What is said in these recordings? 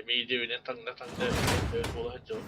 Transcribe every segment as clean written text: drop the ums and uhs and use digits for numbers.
메이드 그냥 당당당대 뭐라 했죠.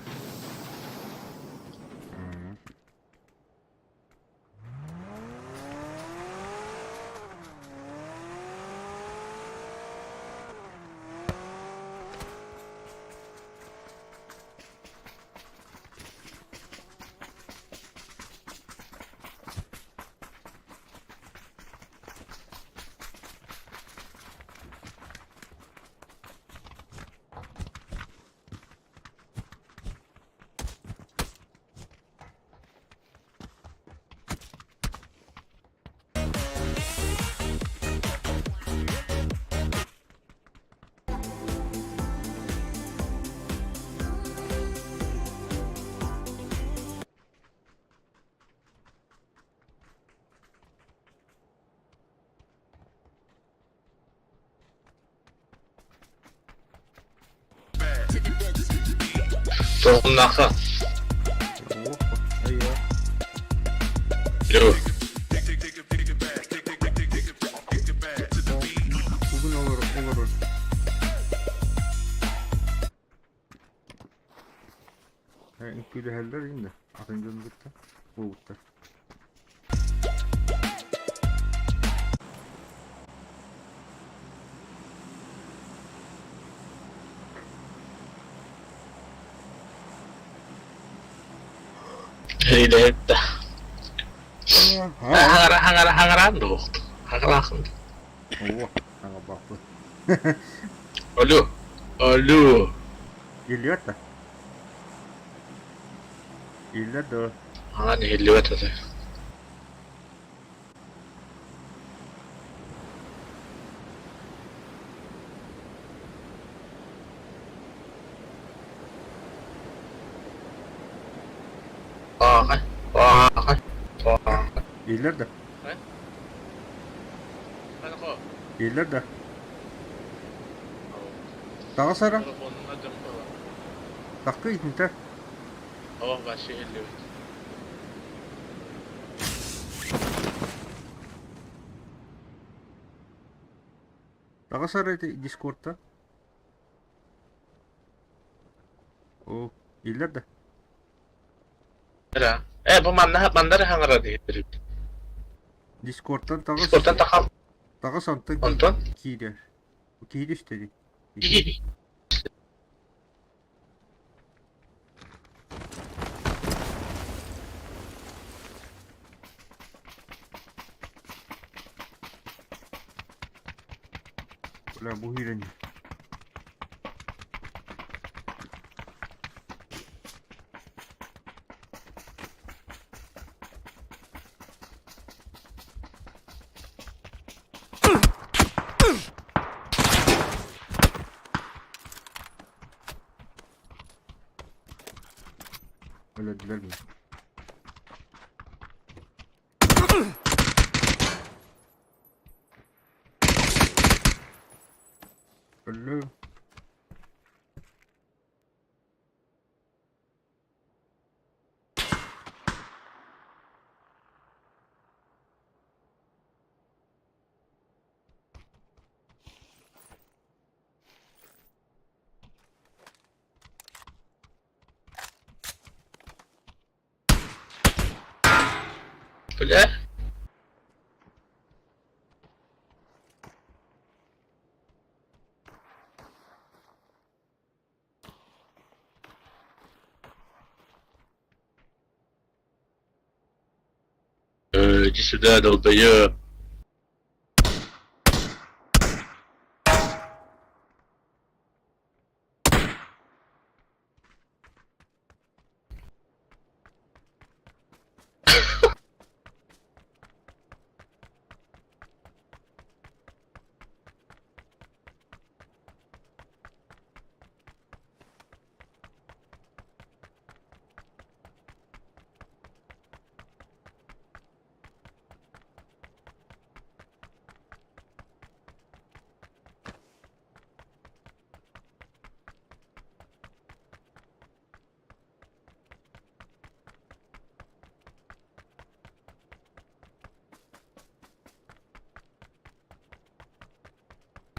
Sonraka. Yo. Bugün olur. İlk bir heller indi. Akıncı bitti. Bu bitti. Hilda. Hangaran do. Hangaran. Oo, sana bak bu. Alo. Geliyor da. İlla da. Hani geliyor tabii. İlla da. Ano ko? İlla da. Daha sonra Telepon na dyan ko. dakika inte. Oo, kasi geliyor. Daha sonra Discord'da. O İlla da. Kaya, bu mandar hangara dito. Discord'dan Discord'dan takam. daha santık Ondan? kider. Bu kider işte. Sige. Wala buhiran niya. Öldüler mi? Öldü. Öyle. Di sudah daw tayo.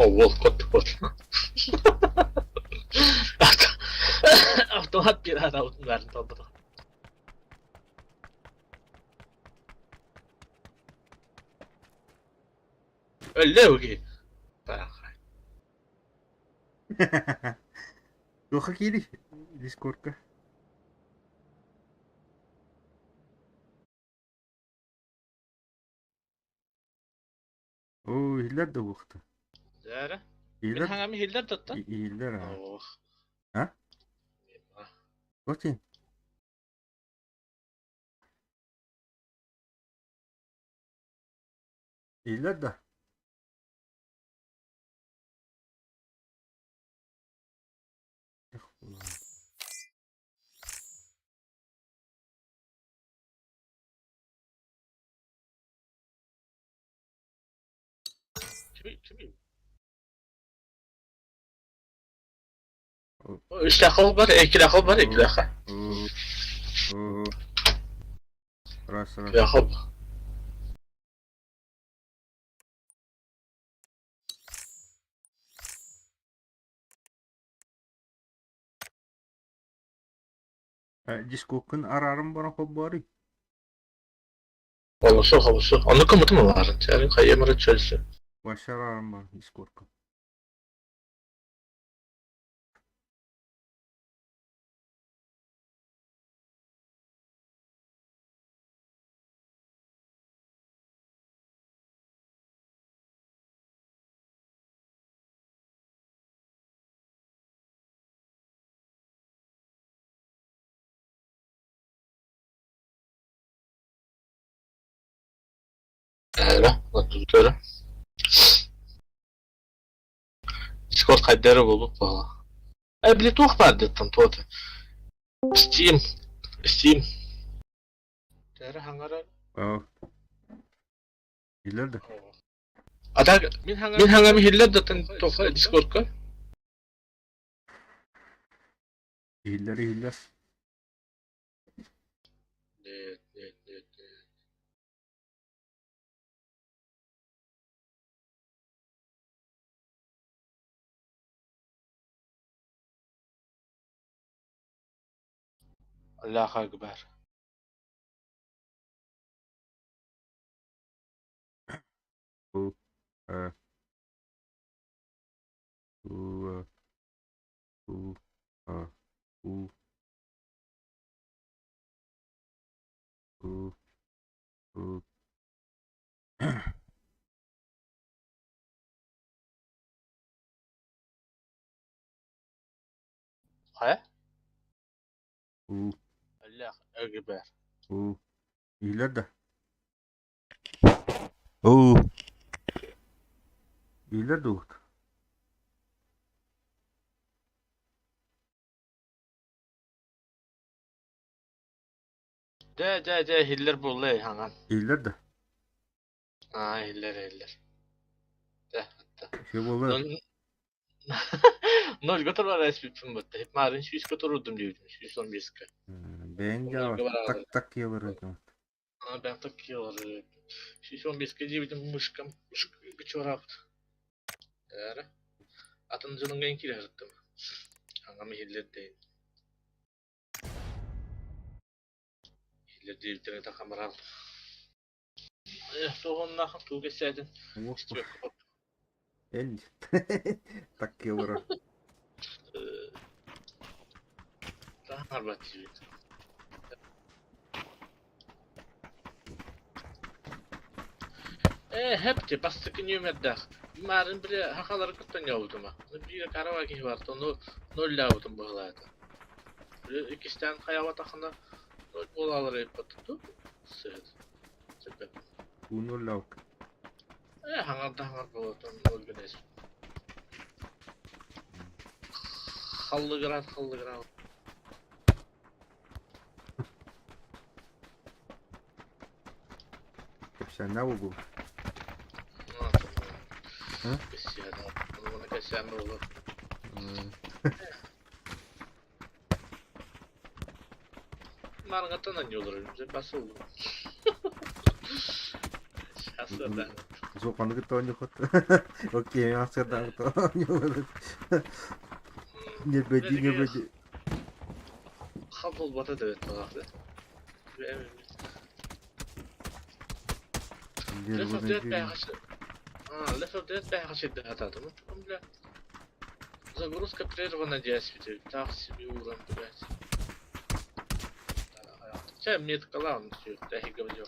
Oh, Walcott boşuna. Otomat bir ara utun verdim tabii. Öyle o ki. Yok kiri Discord'ka. Oo hiller de bıktı. Zara. Min Hiller hangami hilder tuttan? hiller ha. Oh. Ha? Bakayım. Hiller de. Ulan. Kimi? Oo. O 3 dakika var, 2 dakika var, 2 dakika. Oo. Oo. Ras. 2 dakika. Discord'un ararım bana bari. Olursa. Onu komutu mu var? Yani kayyamara çözsün. Başar ararım bana Discord'ka. Öyle. Tutuyorum. Discord kaydları bulup valla. Bile tuğ var dedim tuğdu. Steam. Zara hangara. Oo. Hiller de. Ada min hangami hilder dedim tuğ Discord'ka. Hiller. Evet. Allahu Ekber. Oo. Ha. Oo. Oo. Ha. Oo. Oo. Oo. He? Oo. Allahu Ekber. Oo. Hiller de. Oo. Hiller de bıktı. De hiller bullay hangan. Hiller de. Ha hiller. De. Şey oldu. Non Nol götür var resmi botta. Hep marin şu iş götürürdüm diyordum. Şu son bir sıkı. Bence Nol var. götür. Tak yalarım. Ama ben takıyorlar. Şu son bir sıkı diyordum muşkam. Bir çorap. Değer. Atın canın genkiyle hırttım. Hangamı hiller değil. Hiller değil bir tane takamar aldım. Soğunla tuğ geçseydin. Oh. İstiyor kapat. El. Tak yalarım. Daha harbat diyordum. Hepti bastıkın yömeddak. Marin bir hakaları kuttan yavudum. Bir karavaki vardı onu nol lavudum bağladı. Bir ikisinden kayava takında nol bolaları yapattu. Sıhhat. Sebep. Bunu lavuk. Hangar boğdum nol güneş. Hallı gran. Sen ne bu? Hı? Kesyada. Onu bana kesyen mi olur? Margatan anıyorlar önce. Basıldı. Şahsırdan. Sopanı git oyuncu kot. Okey, masker da git oyuncu. Nebedi. Kabul bata da evet olaklı. Ve emin. Left of Dead байхаш. Left of Dead байхаш эдэ хатаадам. Бля. Загрузка прервана действие. Так себе урон, блядь. Ча метка лаун всё, да и говорю.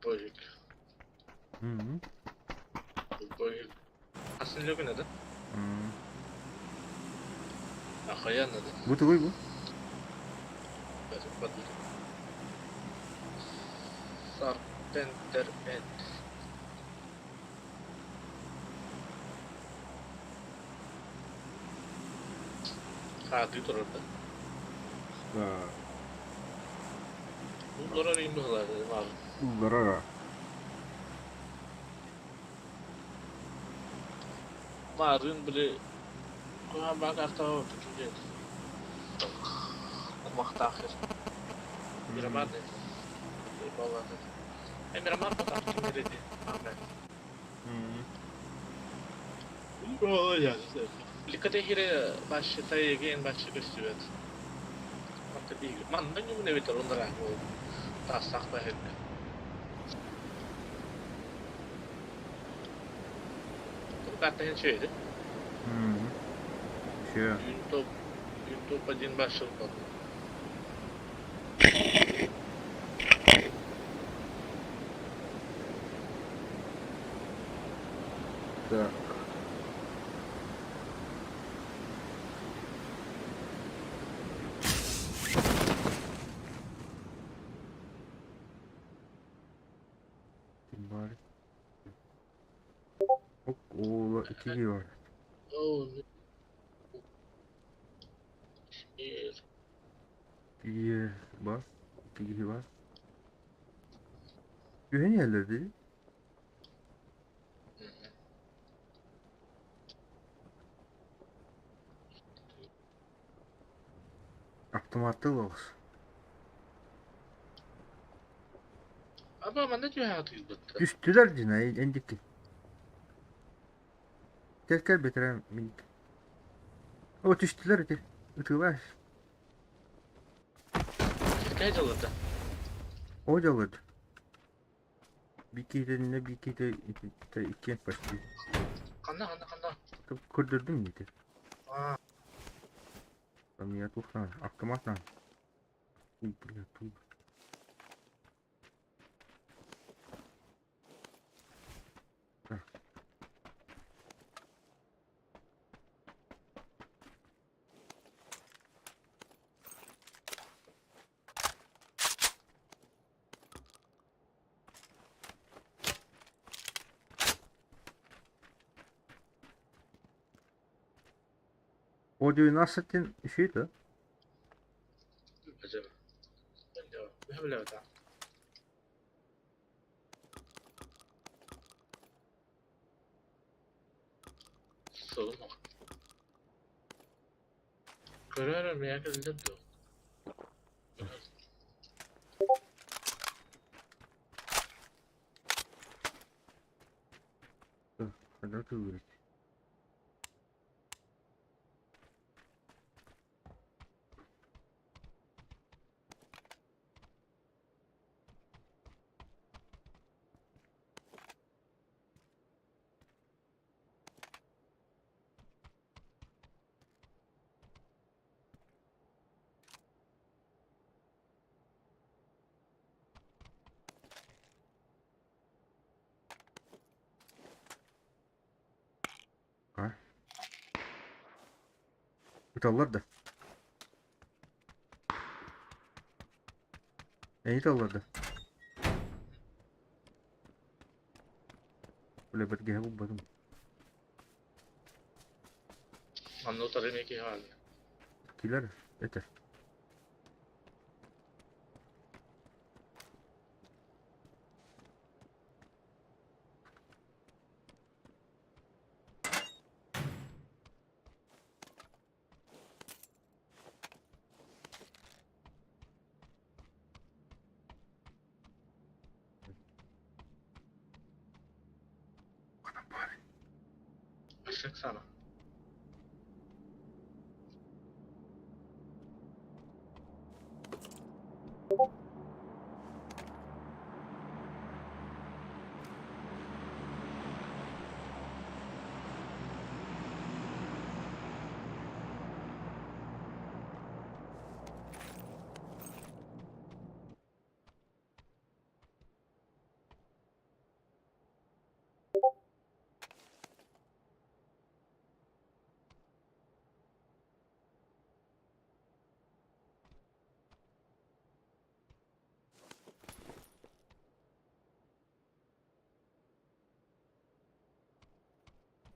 Божик. Божик. Asıl logo ne de? Ахая ne de? Bu da bu. Sarpenter End. Hadi dur orada. Bunlar arayayım mıhlar dedim abi. Bunlara. Marın bile koyan bak hafta oldu çünkü. Kumakta ahir. Miramar ne? Eyvallah. Miramar mı taktı ne dedi? Ahmet. Oh ya. Likate hire başı tayı gen başı gösteriyor. Hatta değil. Man ben yine ne bitir onlara o tasak bahir. Katanya şeydi. YouTube один başladı. Так. Bari. Hop, o iki var. Oh. Bir. İyi var. İki var. Güven yerlerde. Автоматты olsun. Ama bana diyor hayatı yılbattı. Düştüler cinayet endiki. Gel bitirelim minik. O düştüler hadi. Utılar. Şirkayet olurdu. O da olurdu. Bir kere ne bir kere iki en başlıyor. Kanda. Kurdurdum muydu? Aa. Там я тут автоматно. Бля, тут. O 12 şeydi. Acaba. Ben de o. Böyle öyle. Sorun o. Görüyorum ya gözüm de. Hadi otur. Ha? Italar da. Italar da. Böyle bir gel bu bakın. Anlatırım iki hal. Kiler. Yeter. Bana bari. eşek sana.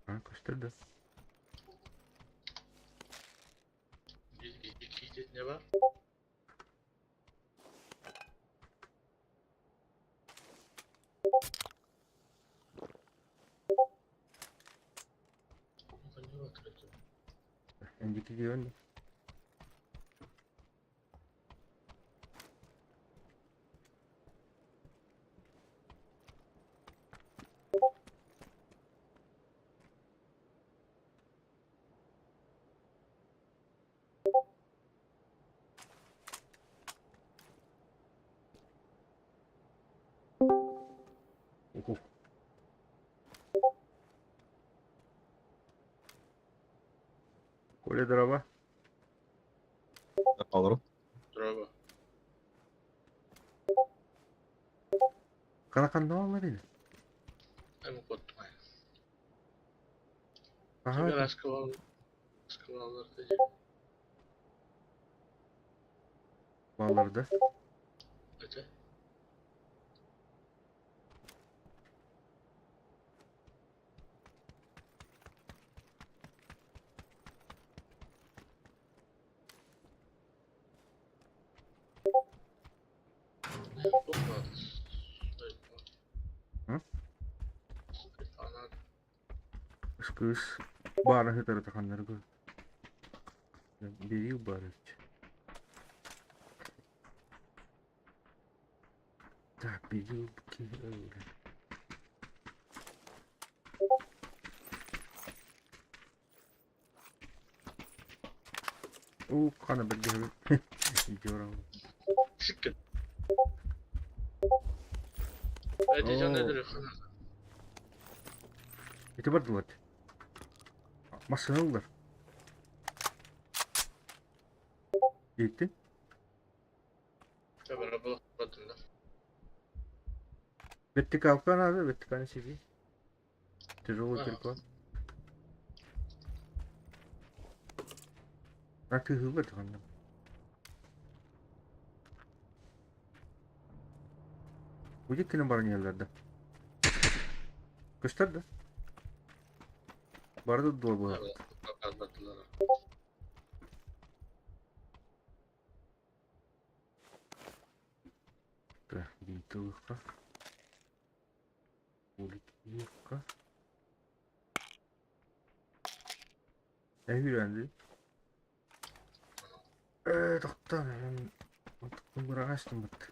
Ha gösterdi. İki ne var? Ne var? Önceki yönde. Oho. Kole draba. Alırım. Bravo. Kanakan ne olmadı? Hem korktum. Aha. Kiber askıvalar da. Bağlarda. Öte. Olmadı. Hı? Ana Kız bağırı hıtırı takanları gör. Biri bağırı. Tak biri ki öyle. Kana bir gibi. Gidiyorum. sıkın. Ödeyeceğim nedir yok. Это бардылар. Машиналар. Жетті. Tabii bu batında. Беттік алқан abi. Беттік аны себе. Тяжелый Ага. кирпич. А ты хылы тағанда. Өйдек кені барын елдерді. Көштерді. Барды долбы. Evet. Battılar. Так, бейтылыққа. Уликқа. Үйренді. Тоқтан. Тоқтан бір ағаштым бітті.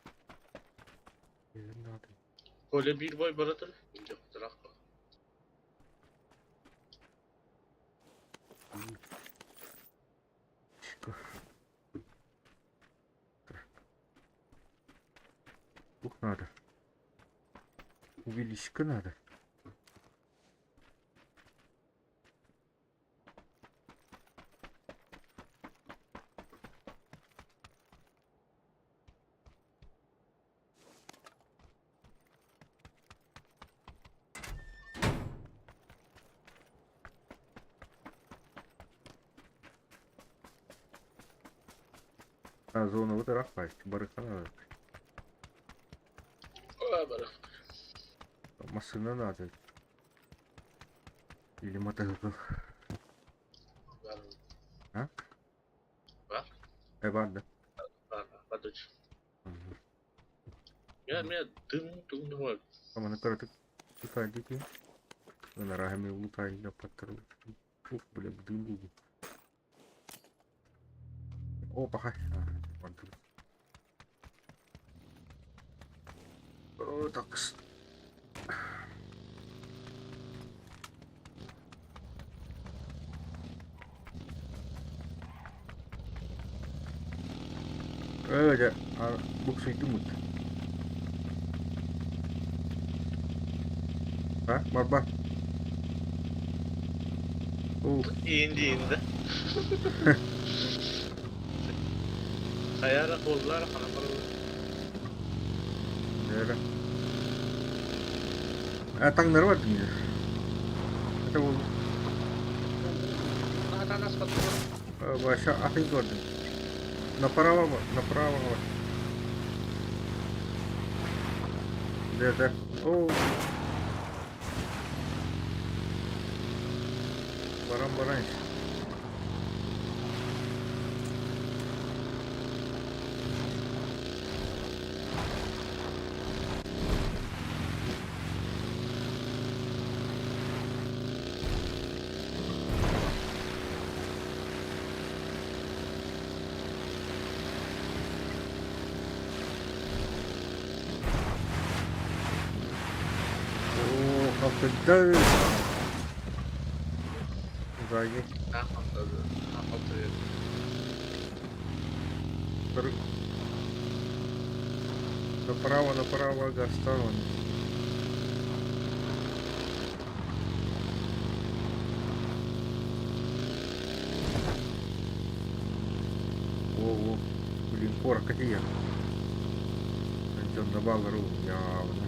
Böyle bir boy baradır. Yok bırak. Ух, надо. Увеличка надо. А, зона вот рахпасть. Барыхана. Bırak. Машина надо. Или мотоцикл. Var. Ha? Var. Vardı. Var. Batıç. Ya dın var. Ama ne kadar tıkaydı ki. Она рогами лутает на патрон. Ух, блин, дым был. Опа, хай. О, так. Öyle buksuydu mut. Ha, bak. İndi. Kayara kollar kana paralı. Öyle. Tangları var dünya. Hatta bu Nada nas patron. başa atın gördüm. Направо var. Nerede? Oo. Baran. Oo, kapıda. Zagi. Nahonda. Направо, Гастон. О, блин, порка я. John Navarro явно.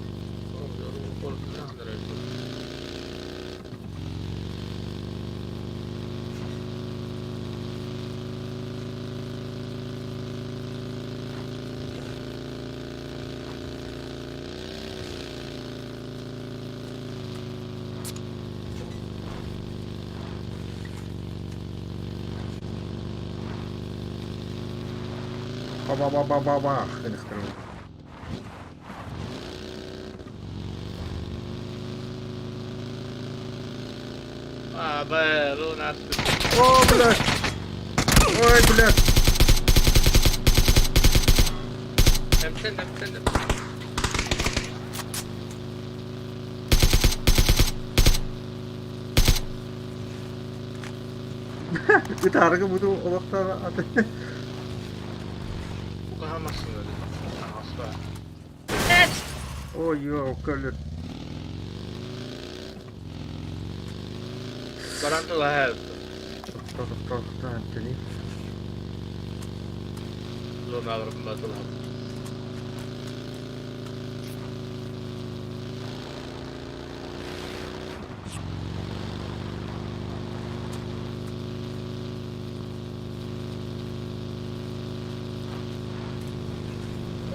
Ба-ба-ба-ба-ба-бах, я скажу. Лунас. О, блядь! Ой, блядь! Hem sen de. Gitarı budu o vakta atı. Bu kahamazsın öyle. Asla. Ой, yok öyle. Garanti la her. Tohta Anthony. Luna alırım batıl.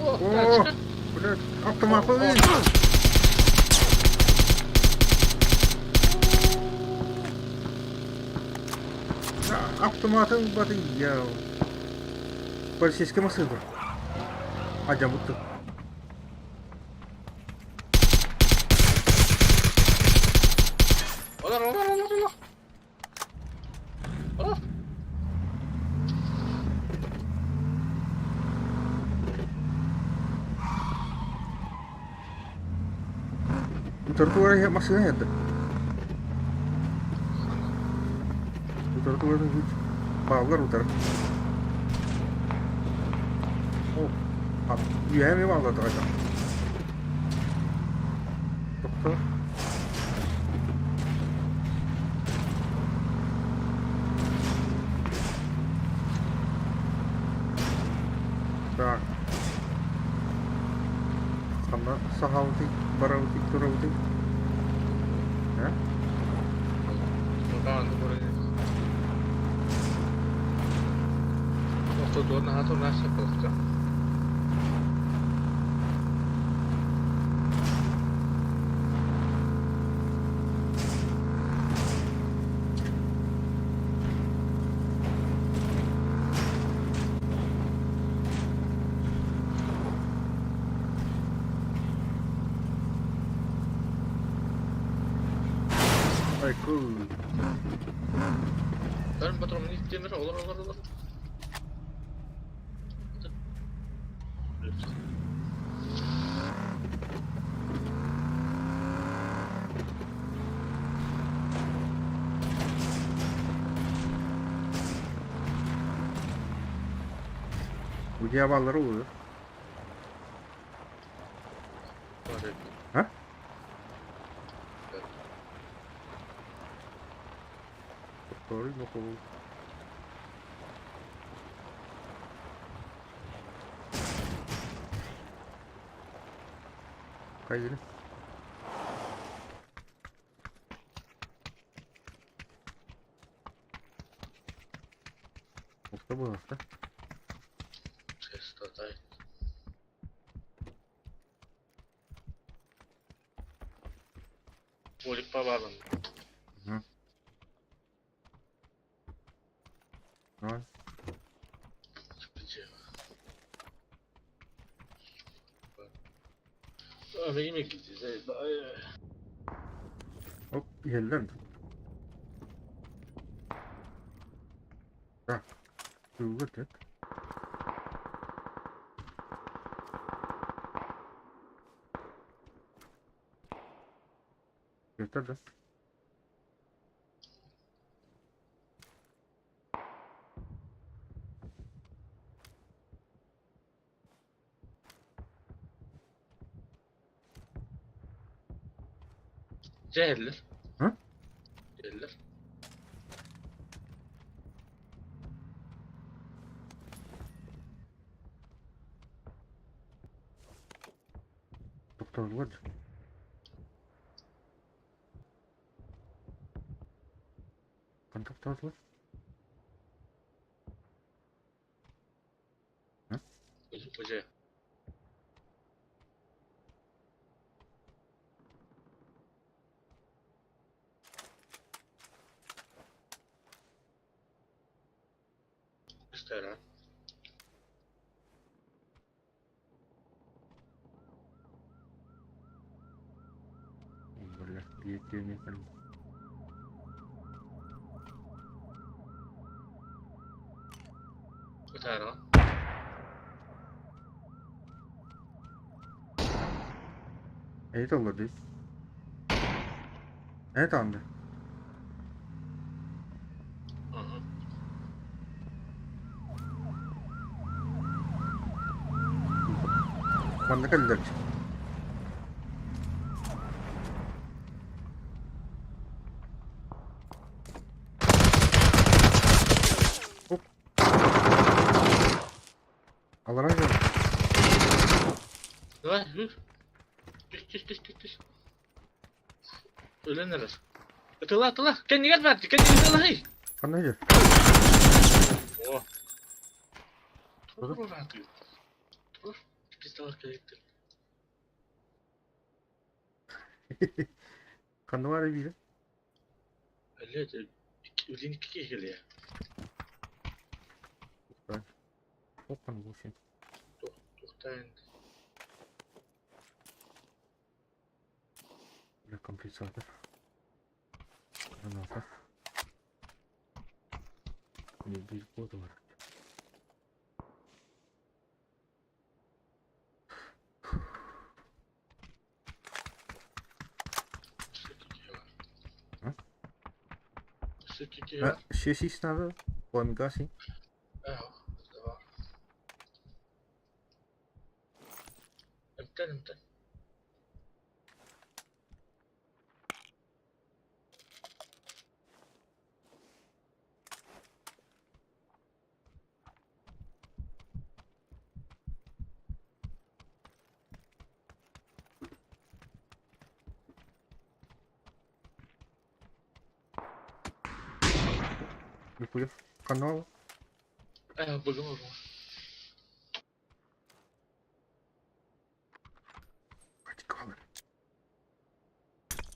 О, блядь, автоматовый. Автоматın batı ya. Полицейский машина. Acam mutlu. Olur. Oh. Tortuga ya masih ada. Tortuga itu power utar. Oh, iya memang ada terasa. Dokter. Так. Sama sahautik, barautik, turautik. Ya? Buradan buraya. Oturduğun hatun nasıl yapılacak? Ay cool. Benim patronum ilk demiri olur. Bu cevapları oluyor. Var ya. Ha? Evet. Doğru yok oldu. Kaydını. Hafta bu hafta. Ses tatay. Bolik babalım. Hı. Var. Sıkıcı. Ama yemek gideceğiz. Hop yerden. Ha. Duygu tek. Yeter de. Cehiller. Ha? Cehiller. Doktor var. Kan doktor var. Ha? Hoca. İster ha. Böyle bir yemeği falan. İster ha. Evet oldu. Evet andı. Hı hı. Bana kalır. Hop. Allah razı olsun. Lan yürü. Düş. Ölenler. Atıla. Kendini gel verdi. Kendini gel hey. Kan neydi? Oh. Dur. Dur rahat yürü. Dur. Biz de arkaya gittik. Kan var ya bir. Öyle de. Ölün iki kişi geliyor. Hop kan bu şey. Doktan. Böyle kompresatör. Ondan sonra. Bir kod var. Ha? Sıkıcı Ha, var. şey nerede? Bu amigasi. Evet. Var. Emten. Yapıyor. Kanal. Evet buldum. Kaç kalır?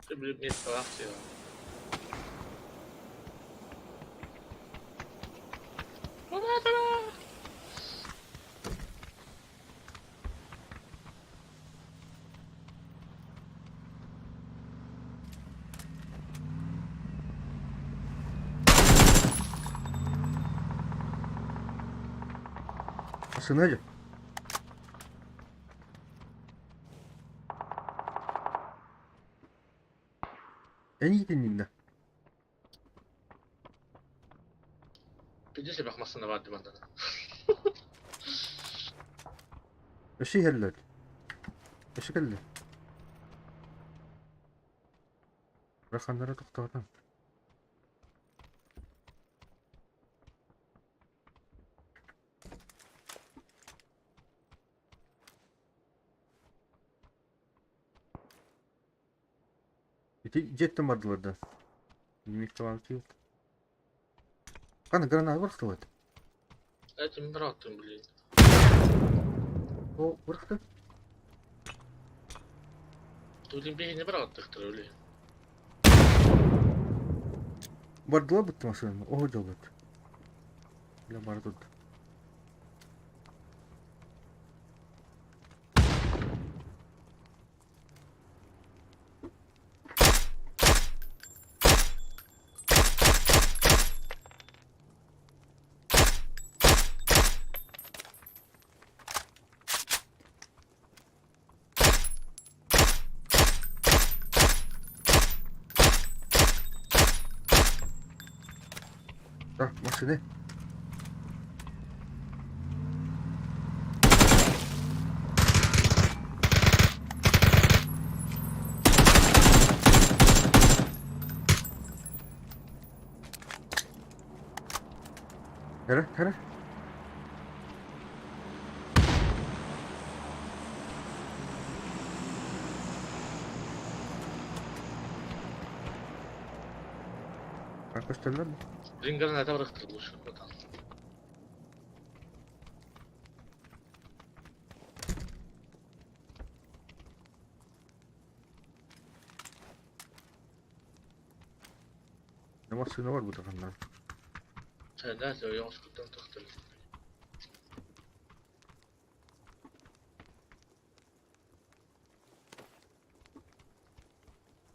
Bir net taraf ya. Baba. Sınırcı. En iyi dinliğinde. Bir de bakmasına vardı benden. Eşi heller. Eşi geldi. Rakanlara toktağdan. Jettim vardılar da. Bilmekte var ki yok. Kana granat vurdu var. Etim bir attım bileyim. O vurdu. Öyle birini bir attıktır öyle. Vardılar bitti masanın. O hoca oldu. Ya vardı. Ah masını. Hele. Arkadaşlar mı? Ringlerin ete bıraktırdı bu şu bakalım. Ne masını var bu takımlar? Sen de söyle yanlışlıkla tıktın.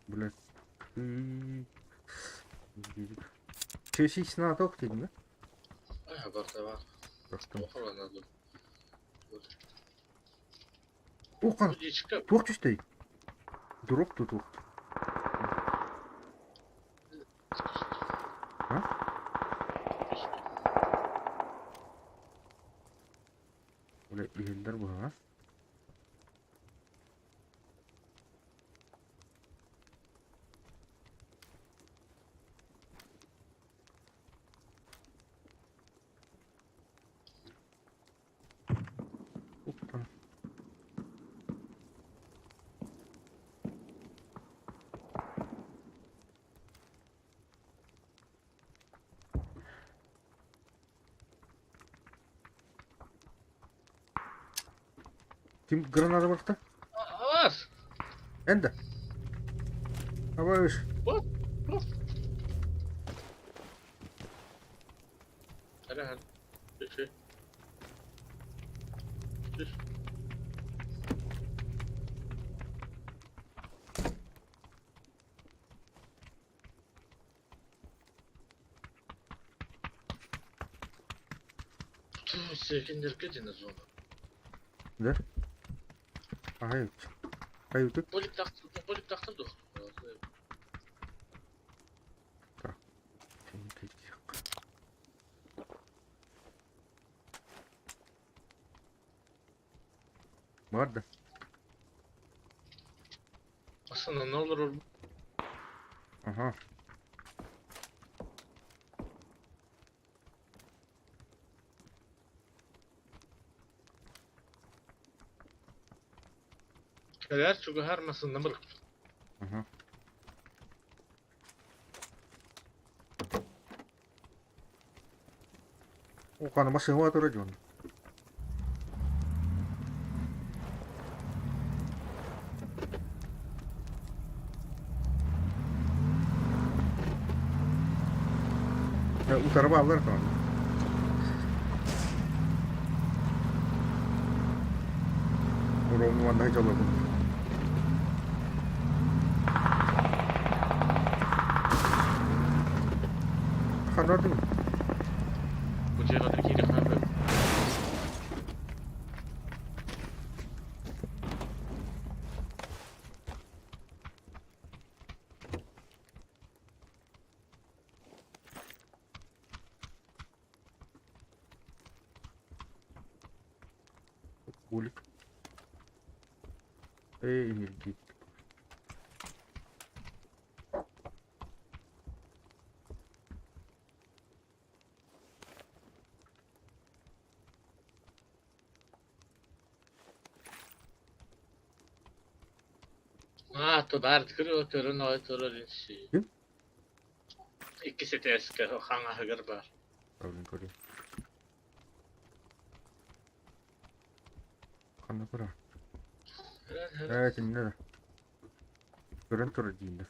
Böyle. Şey sınavda okuydun mu? Ay haber de var. Baktım. Okur anladım. Okan. Bu çıkıp. Tuğ düştü. Durup tutup. Ha? Böyle ihiller bu ha. Hoppa. Kim granada baktı? Var. Ende. Hava iş. What? What? Hadi. Şey. Düş. Sekindir geceniz onu. Der. Hayır. Hayırdır? Polik taktım da. Şimdi geçecek. Vardı. Aslında ne olur Aha. Keler çünkü her masında bırak. Aha. Okan masih wa turun. Ya utara bağlar kan. Orang mana aja lah. Kan ada. Bu cihazda iki defa böyle. Kulik. ilgi. To där skulle köra något insi. Kim? İkisi de eski hanga hagar var. Alın koru. Kanı kura. Evet ne? Görün turu değil.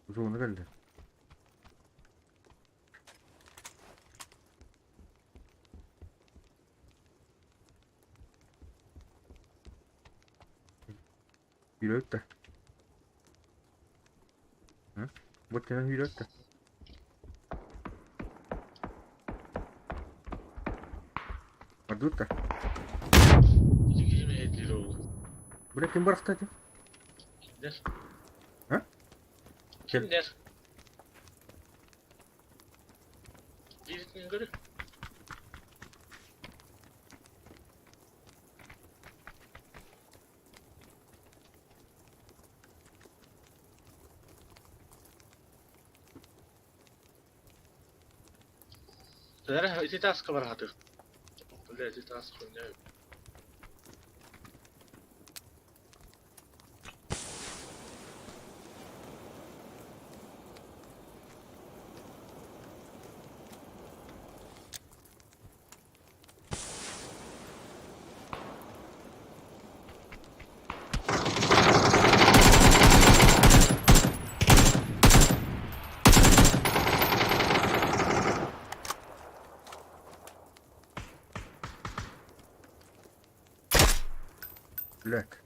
Uzun geldi. Yürüyüp de. Hı? Bu tane yürüyüp de. Dur da. İkisi ediyor oğlum. Buraya kim bıraktı hadi? Kimler? Ha? Kimler? Birisinin görü. Där iti taska var hatu. Kyllä iti taska on näy. Black.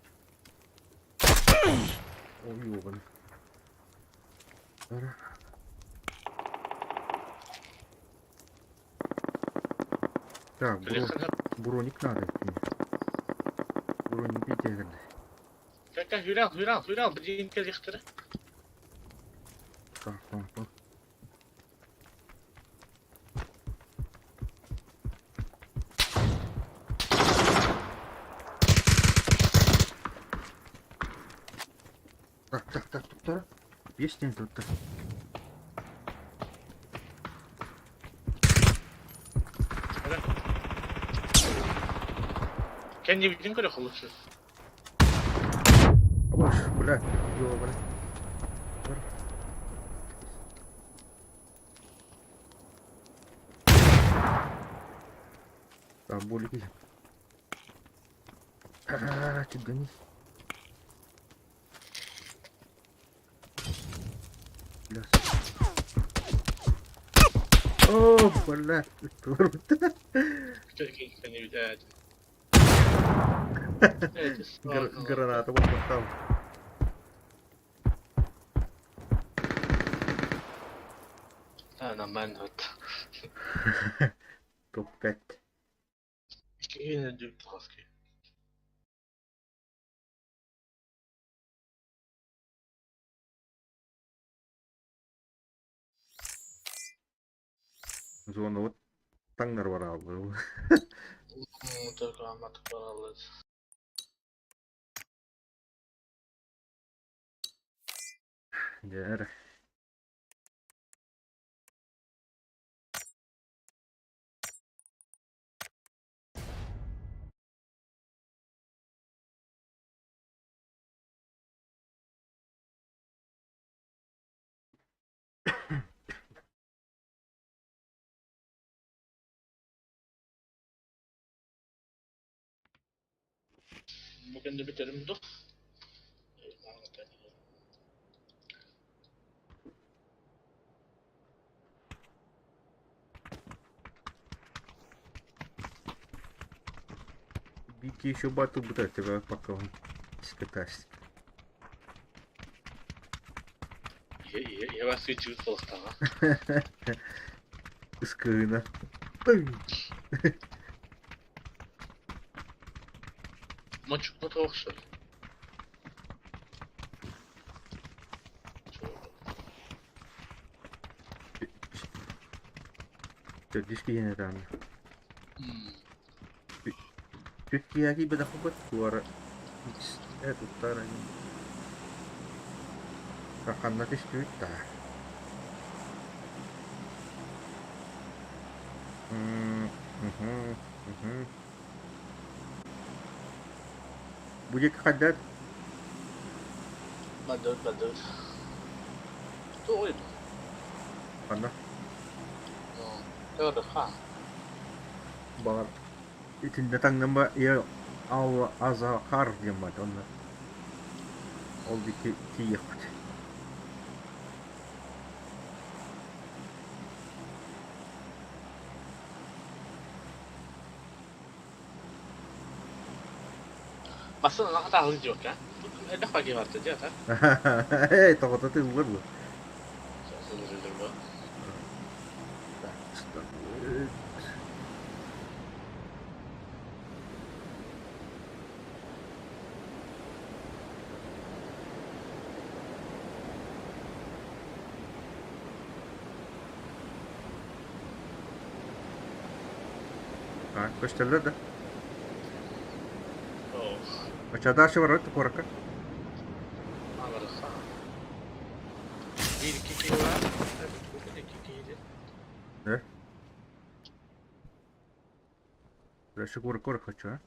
Oj, oven. Där. Так, броник надо. Броник битер. Kanka hüran bir kez yıktırı. Tamam. Так, тут. Есть не тут. Kendi bildiğin kadar konuşuyor. Boş, bırak. Yo, bırak. Tamam, boleh gel. Juga nih. Jelas. Oh, boleh. Betul. Kendi bildiğin. Evet, Granata boşaltalım. Aynen ben de hatta. Topet. Yine düğüm taskı. Zona o tangnar var abi. Dur rahmet paralı. Gel. Bugün de biterim dur. Бики еще бату будет тебя пока он скатаешься. Я вас и чуть полстала. Скрына. Maç okşar. Diski yine de anne. Hmm. Türkiye'yi bir defa bak suara hiç tutar aja. Rakanlar istiyor da. Hı. Bu yek kadar Badır. Doğru. bana Doğru ha. bağır. İçinde tanımda ya av aza kar diyeyim onlar. Oldu ki yakıt. Basın ana kadar hızlı yok ya. Ne farkı var dedi ya da. Tokata tuh bu. Sözülür bu. Ha, gösterler de. Oh. Aşağıda aşı var orada koraka. Alırız ha. 1-2 kilo var. Evet, bugün 2 kilo. Ne? Burası koraka kaçıyor ha.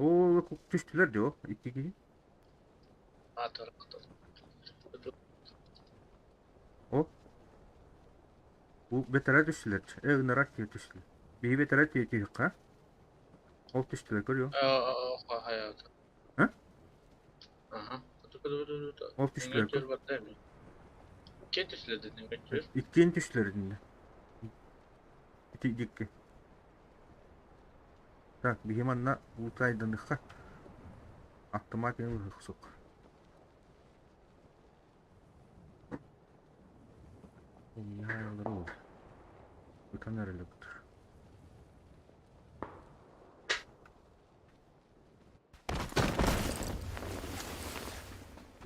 Oo, düştüler diyor. İki kişi. Atar. O. Bu betara düştüler. Narak diye düştüler. Bir betara diye ha. Ol düştüler görüyor. Oh hayatım. Ha? Aha. Dur. Ol düştüler İngiltere gör. var değil mi? Kim düşledi İngiltere? İkincin düştüler dinle. İki dikki. Так, бігеман на утайданыхха автоматин выхсук. Яалар ол. Утанар эле бутур.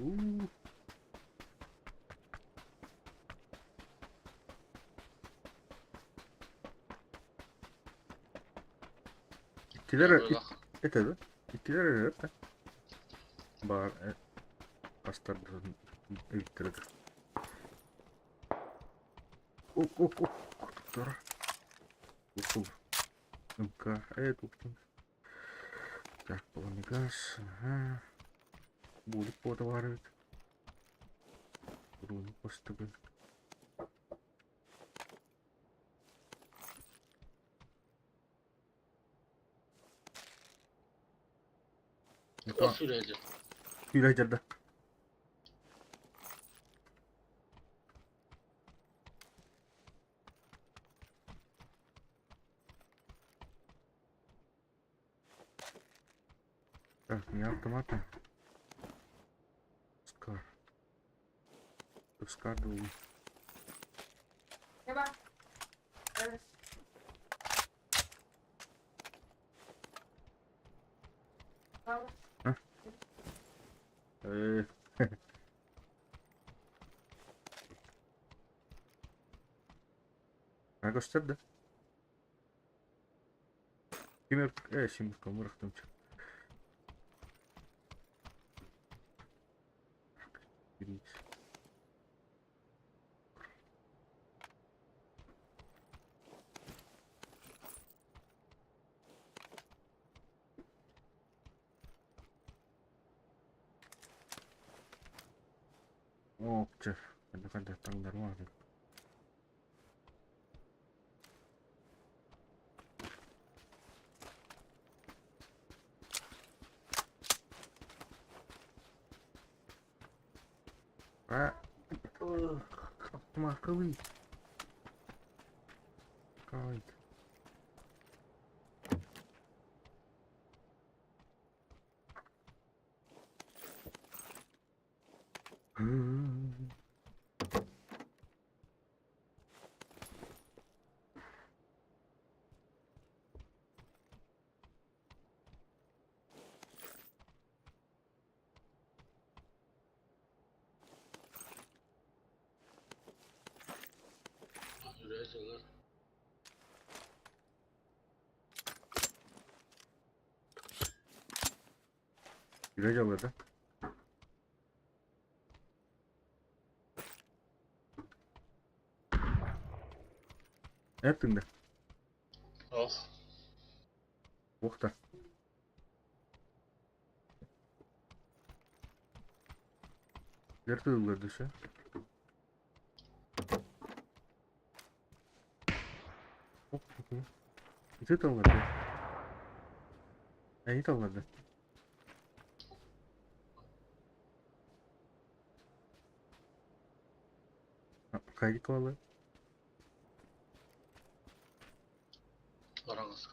Уу. İkkiler etedi. İkkiler evet. Бар астарды эйттирди. Оп. Туттар. Укул. МК. Туттун. Так, полный газ. Ага. Будет подварить. Руну поставить. O süreci. Gülayca'da. Так, не автомата. Скар. Скар был. Ha? Ee, ha gösterdi. Kim şimdi kameradan çık. Okçu. Ada datang dari mana? Ah, mah kawi. Kawi. Hmm. Şöyle. Güzel oldu. Ne yaptın da? Oh. Oh da. Nerede yıllar dışı? Oh, bakayım. İki tavladı. İyi tavladı. Kaydı kovalı. Oranız.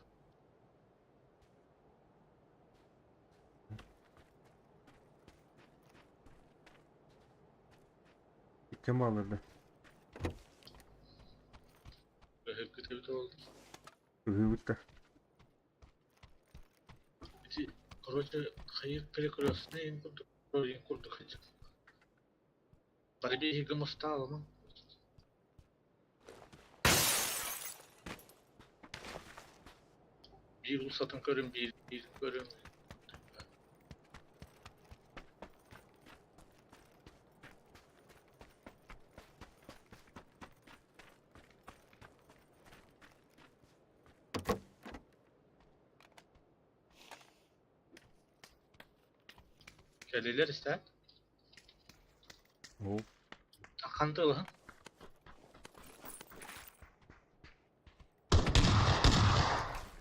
İki mi alırdı? Hep kötü oldu. Hıvıtta. Bir короче, hayır prekrosunu kurduk. Oyun kurduk hiç. Bari bir higımız da alalım. Bir ruhsatın görün, bir görün. Gelirler ister. Oh. Akantı lan.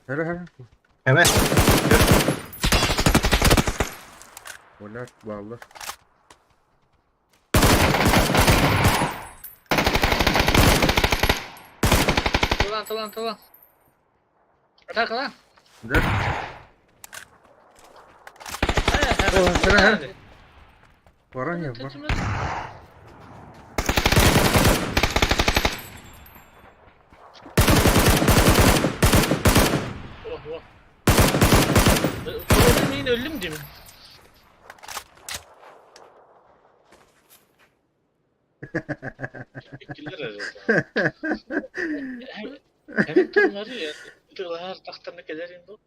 Hele hele. Evet. Ola bağlı. Talan. Atak lan. Güzel. He. Varan ya var. Oh. Sonra neyin öldüm değil mi? Fikirler arası. Evet durumları ya. Tığlar tahtına gelirim bu.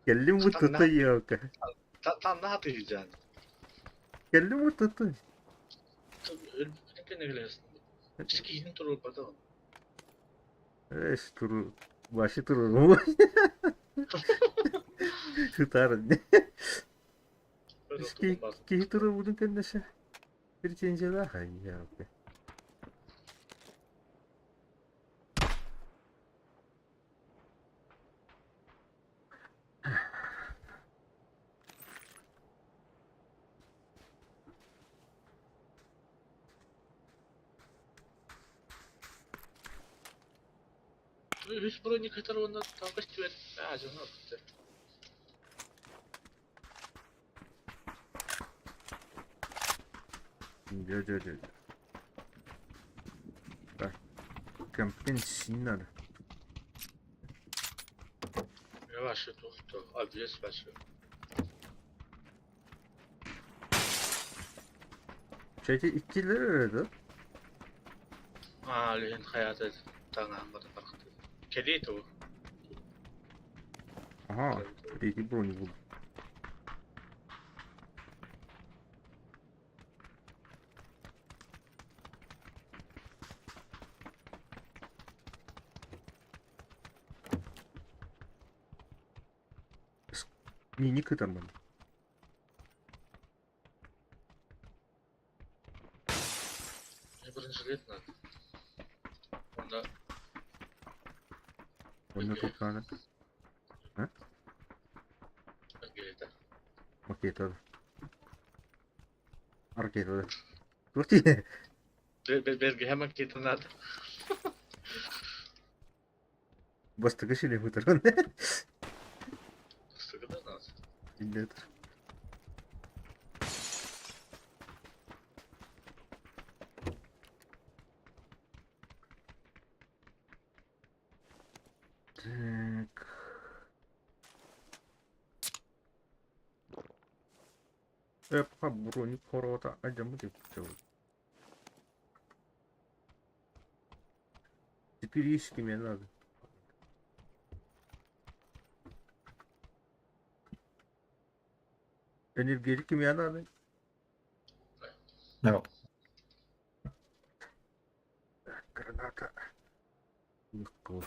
Geldim bu tutu yok. Tam ne yapacaksın? Geldim bu tutu. Ölümüne ne geliyorsun? Sikiyinin turu bakalım. Turu. Başı turu mu? Tutarım. Böyle Eski oturdum bak. iki turu bunun kendisi. Bir çince daha iyi abi. Hiç buraya kadar ondan dalga ver. Ağacını attı. Yo. Bak. Kampin sinar. Yavaş dostum. Adres başlıyor. Şeyde 2 lira öyle. Alihin hayatı tanımadı baktı. Keliydi o. Aha. İyi broni buldu. Mini kıtamam. Birinci led lan. Onda Onu tutana. öngörüde. Maket adı. Arket adı. Dur diye. Belki hemen getirnadı. Bastı kışını muhtemelen. Sıkıntı nasıl? İlledir. Так. По броне корота, а где мы тут? Периодически мне надо. Энергетики мне надо. No. Граната. Легко.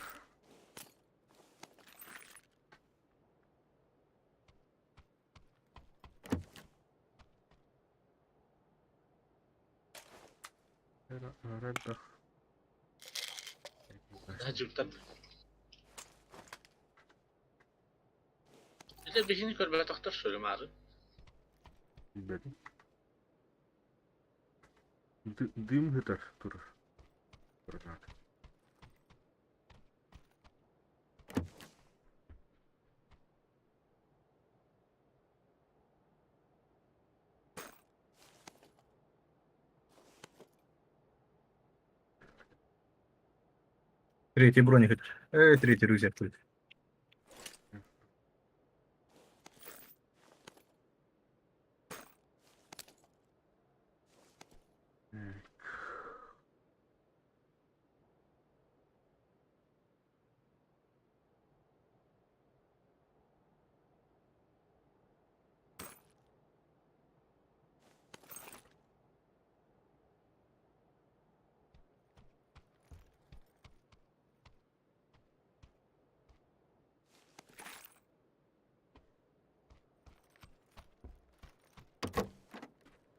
Радах. Hacıktan. Bir de birini körbe taktar söyleyeyim abi. Bilmedim. Дым гитар турur. Граната. Третий броник. Третий рюкзак тут.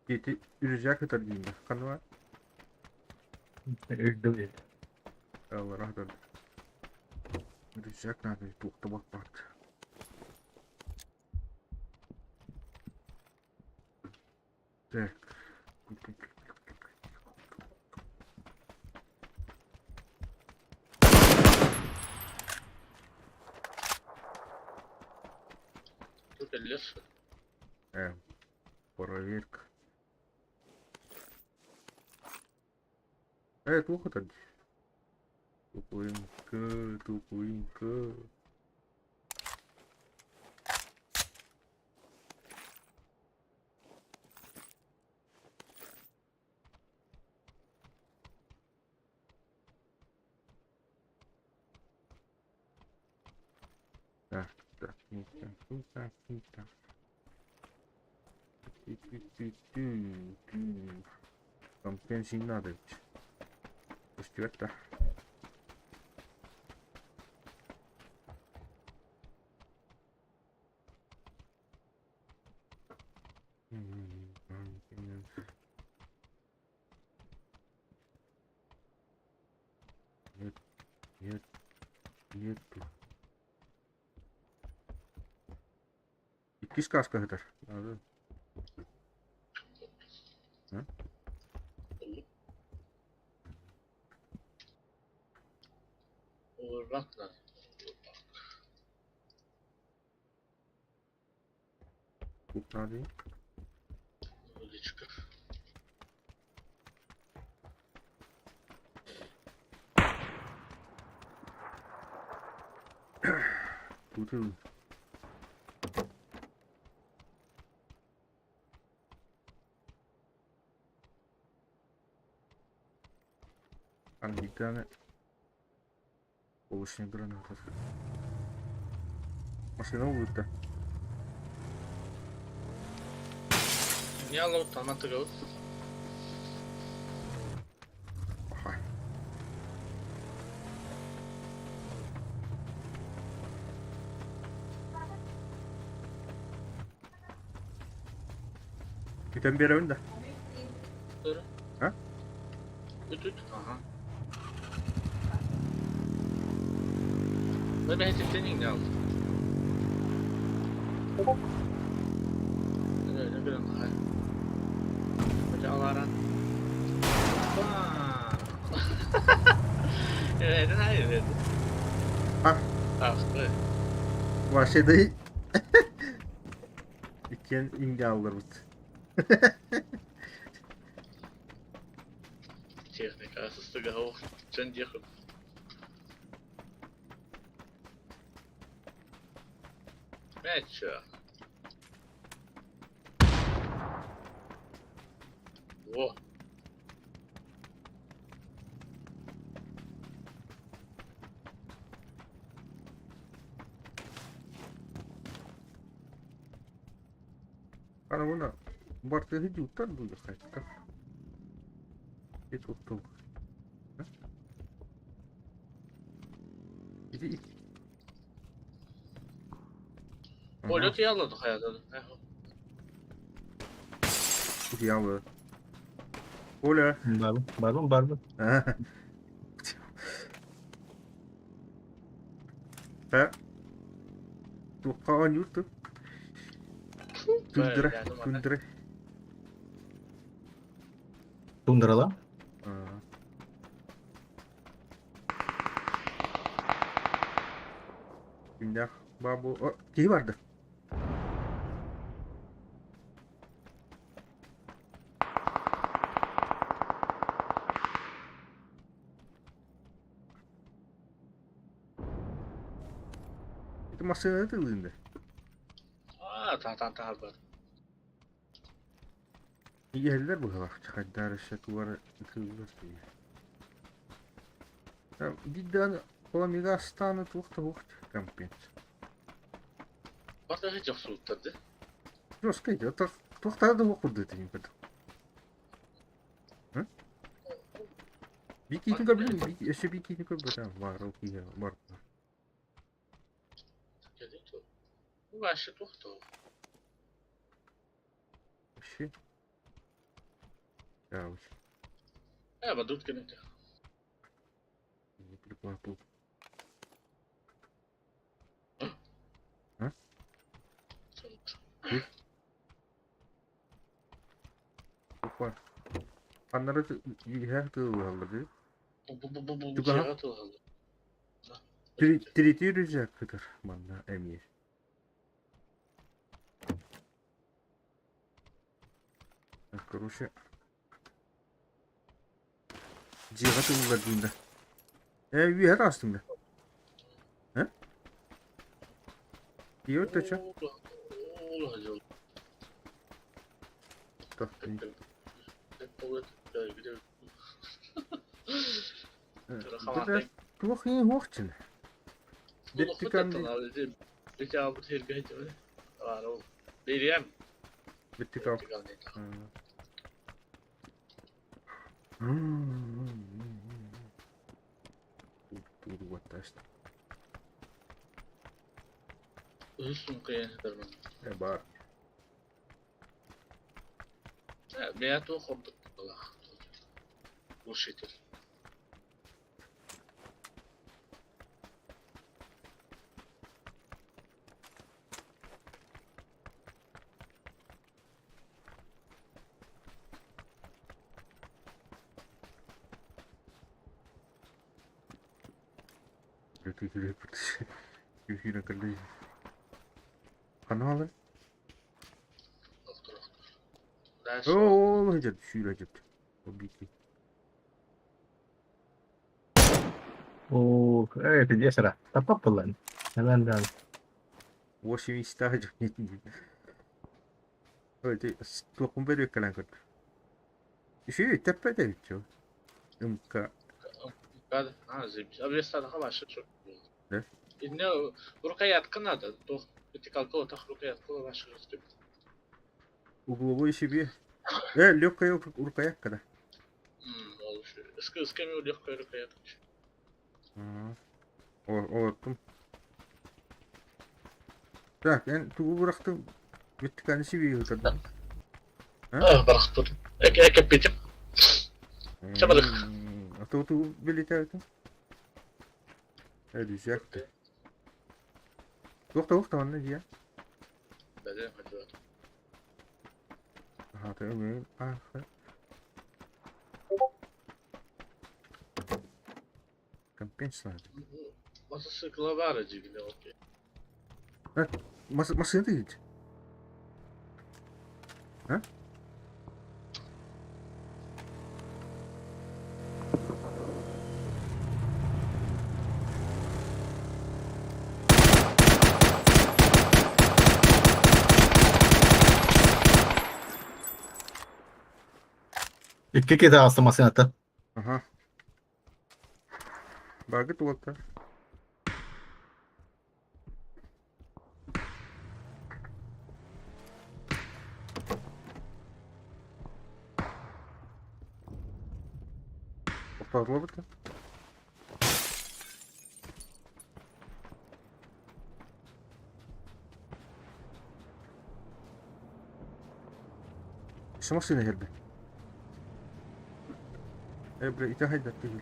Дети рюкзак гитар гiydi. Kan var. Давай. Allah rahmet eylesin. Rüzgar nerede? Tuhta bak bak. Так. Тут лес. Проверка. Плохо так. Тупенько, тупенько. Так, так, ну так, ну так, ну так. Там бензин надо ведь. Пусть это. Нет, нет, нету. İki kaska kadar. Abi. Ha? Uğurlak lan. Bu ne? Öyle çıkar. Тут и bir tane oluşan granat. Машина улыбка. Niye alıp tamam tıkalı? Ага. Giden bir yere önde. Dur. Ha? Tut. Aha. Ve ben hedeften indi aldım. Öyle bir anda. Hadi alaran. Evet, hayır. Ah, Ah, evet. başladı. İken indi alırız. Техника, состыгал. Чен дехал. Мяча. Во. Bana buna Bartı hiç yutar bu yakaytta. Hiç uttum. İki. Öyle yaladık hayatım. İki yalı. Ola. Barman. Ha? Tuhan YouTube. Tundra. Yani bana. Tundra. Tundra lan. Pindah. Babu. Oh, kiri vardı. Itu masih ada tuh ini. Tahan bak. İyi eller bu kadar. Çıkardar şekli var. Kırılır diye. Ya bir daha Омега станет компенс. Bak hiç yok soğutturdu. Жестко идет. Тоқтады оқуды дейін бітіп. Бикийтін көбілін, өші бикийтін көбілін. Var, okuyya, var. Bu başı toxtu. Өші. Ya, өші. Bak dur gene. Прикладу. Опа. Аннары үйәк тыылалды. Bu cihaz atıldı. Третий рюкзак кытыр манда эмие. Короче. Жига тыылды дейинде. Үйәк астында. İyi ötüçü. Olacak. Tahtayı. Biraz tuhaf hoşçun. Bittikan değil. Bir cevabı tercih etmedi. Var o. Beriyem. Bittikal. Dur vataştı. Üzülsün kıyanedir bana. Бар. Beyat o koptu. Allah. Bu şekil. Güle Yüzüne kalıyor. Kanalı. Doktor. Ders Oo, hacet düşürecek. O bitti. Oh, dia serah. Tak apa-apa lan. Jalan. Washing istahacak. Öyle tokum veriyor kalan kadar. Şey tepede bitiyor. Imka. Hadi. Zibis. Abi sana başı çok. Ne? Ne rukaya yatkınadı. Doh. Bitikal kolu tak rukaya yatkınadı başı üstü. Угловой себе. Легкая рукоятка, когда. Olmuş. Iskemi lегкая rukaya yatkınadı. Oğlum. Так, ben tuğu bıraktım. Bittikani себе yıkadım. Bıraktım. Ek bitim. Çabalık. А то tuğu вылетает. Düşecekti. Yok da ne diye? Bedelim hadi bak. Aha tamam. Компенсация. Motocikla var acaba okey. Masaya da git. Ha? İki kez astım aslında. Ага. Багет вот. Durma bakın. Şu masine geldi. Bre ite haydat değil.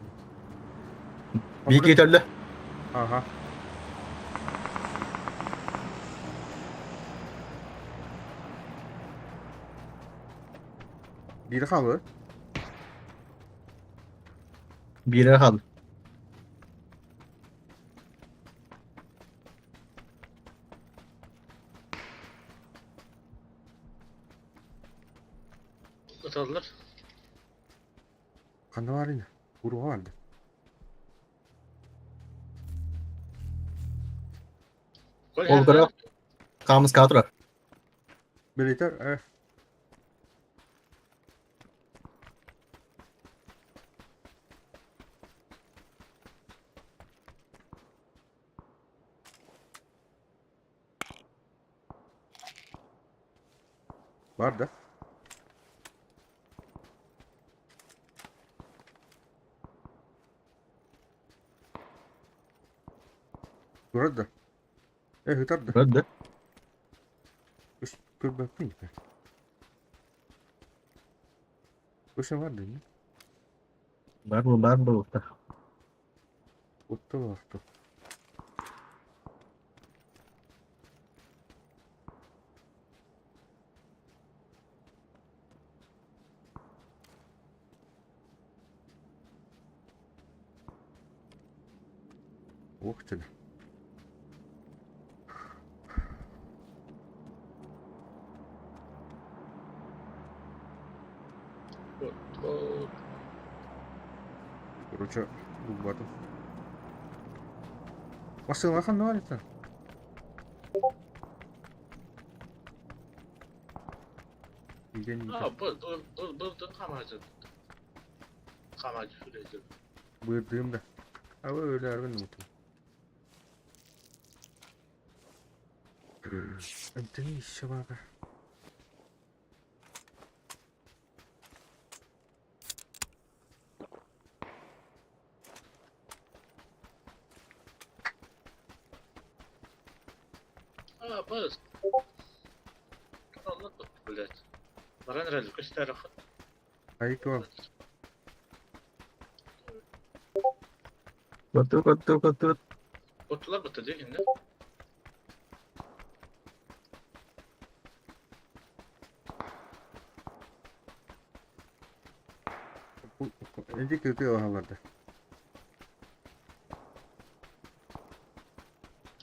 Bir iki öldü. Aha. Biri kaldı. Biri kaldı. Atılır. Kanı var yine. Grubu vardı. Kol Ol her kara. Kamız kağıtıra. Bir ite var da. Burada. Hıtar da. Öldü. Üç kır bakmayın ki. Koşun var değil mi? Var bu. Otta baktı. Oh canım. Kol. Короче, bulmadım. Masın bakın ne var ya? İlgen Ha bu kamacı. Kamacı süreci. buyurduğumda. Ama öyle erben de mutluyum. Ömteni işe bak. Ha bas. Allah tut bilet. Baran rel göster akı. Ayık ol. Kotu. Otlar bitti değil mi? Önce kötü o havalarda.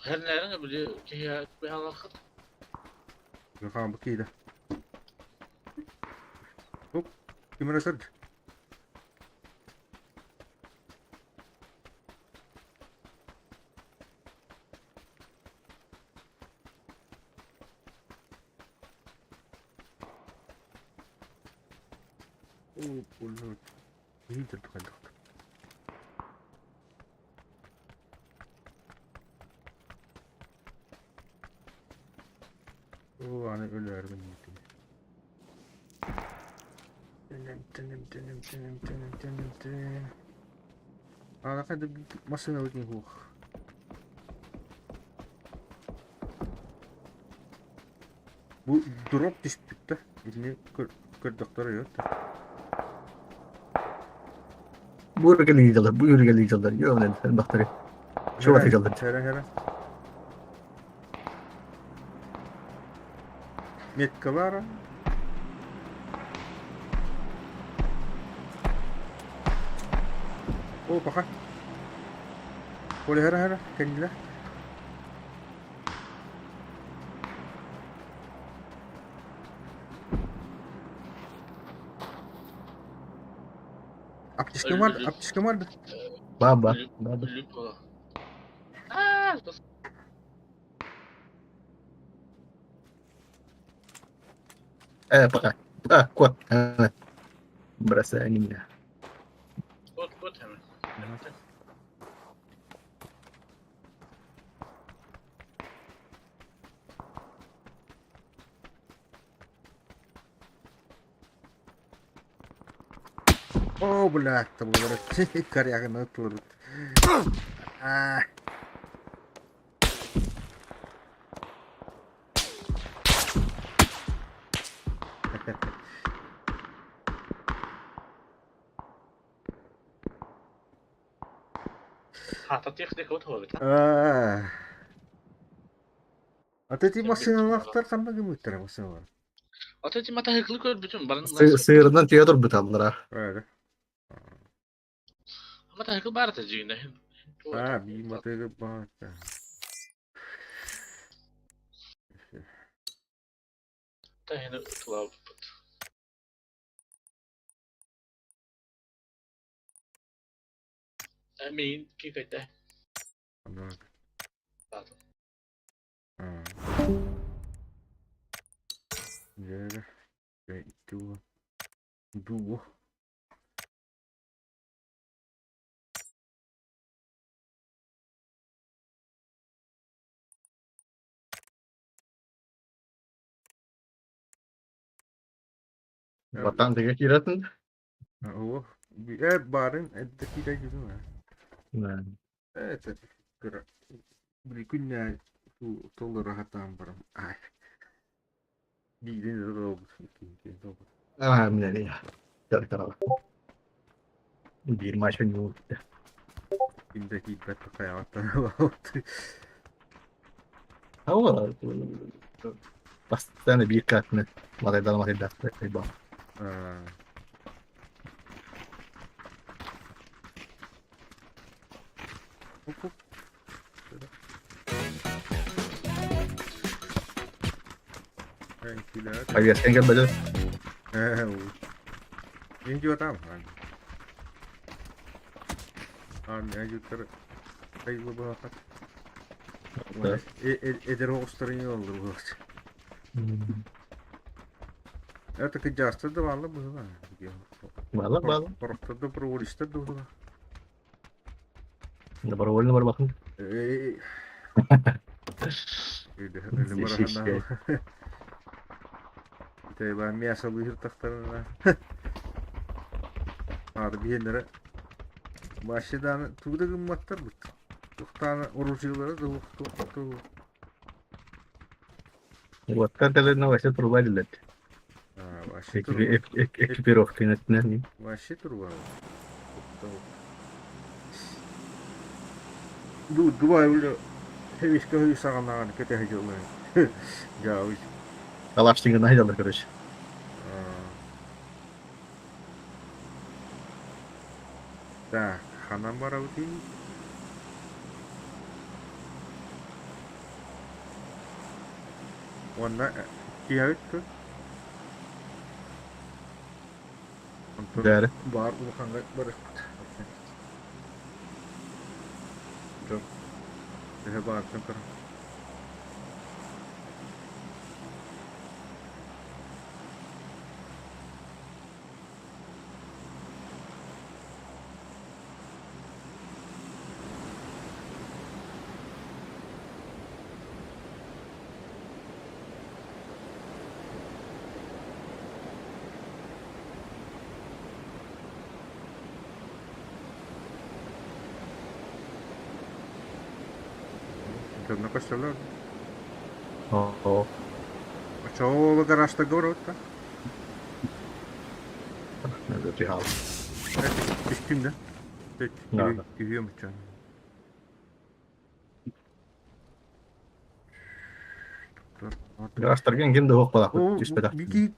Her nereye biliyor ki ya bir halakı. Yok ama bu iyiydi. Hop. Kimine sardı? Oh, Lord. İyidir bu kadar. Oh, hani öyle erben mutluyum. Dönüm. Aa, hadi masına bakayım bu. Bu drop düştük de. İlmi kırdıkları yok da. Bu yürü geliciler. Yok lan sen baktırı. Şu atacaklar. Hele. Metka var. Oh, bakın. Boleh hele. Kendiler. Aptişkim vardı. Baba. Lüp ola. Aaa bas. Pakai. Kuat. Berasa ini ya. Bot hemen. О, блядь, там говорит, коряга на турут. А. Hata texnika oturuyor lan. А. А ты эти Sen машины bilirsin вақтар қандай кеметтер машиналар? Ata cima tahıklı gör bütün barın nasıl. Sıyırından tiyatro bir tamlara. Öyle. Ama tahıklı barı tecrübinde. А, bir мотыгы бар. Tahını utulav. Emin ki kayda. Anladım. Zaten. Ha. Güzel. Ve duo. Duo. Vatan tek kiratın. O. Barın eddeki de gibi mi? Yani. Evet. Kıra. Bir günler bu tolu rahattan barım. Ay. Birini de robot. İkinci robot. Ah, ne ya. Gel tarafa. Bir maç oynuyor. Bindeki betli kayavattan robot. Ama bastane bir katını. Madaydan madaydan. Bak. Ha. Hop hop. Tranquilidad. Había que engañar. Ini juga tahu kan. Aja ter kayak bakat. Eder hoşların olur bu. Это кыджаста да валла было. Bala bala. Порохта да проводишта да было. Добровольно var bakın. Öyle marahana. İşte ben miyasa buyur taktarına. Hadi bir yerlere başladan tuğda gımmatlar bu. Tuhtana oruçlulara da tuğda. Vaktan telerine başta turba dillet. Başı tur. Ekipировка netine. Başı tur var. Dua öyle hevis kahve sağanan kete hacılar. Ya o Kalaştığında haydalar karış. Так, hanam var abi. Onda kıyafet tu. Değerli. Var bu kanka barış. Çok. Daha bağırsın kara. Черно костюм. Oo. Çoğu garajda görüyor da. Ne de bir hal. Düştüm de. Nerede? Gidiyormuş canım. Garajlarken kim de hok balak. O Düşpedak. bir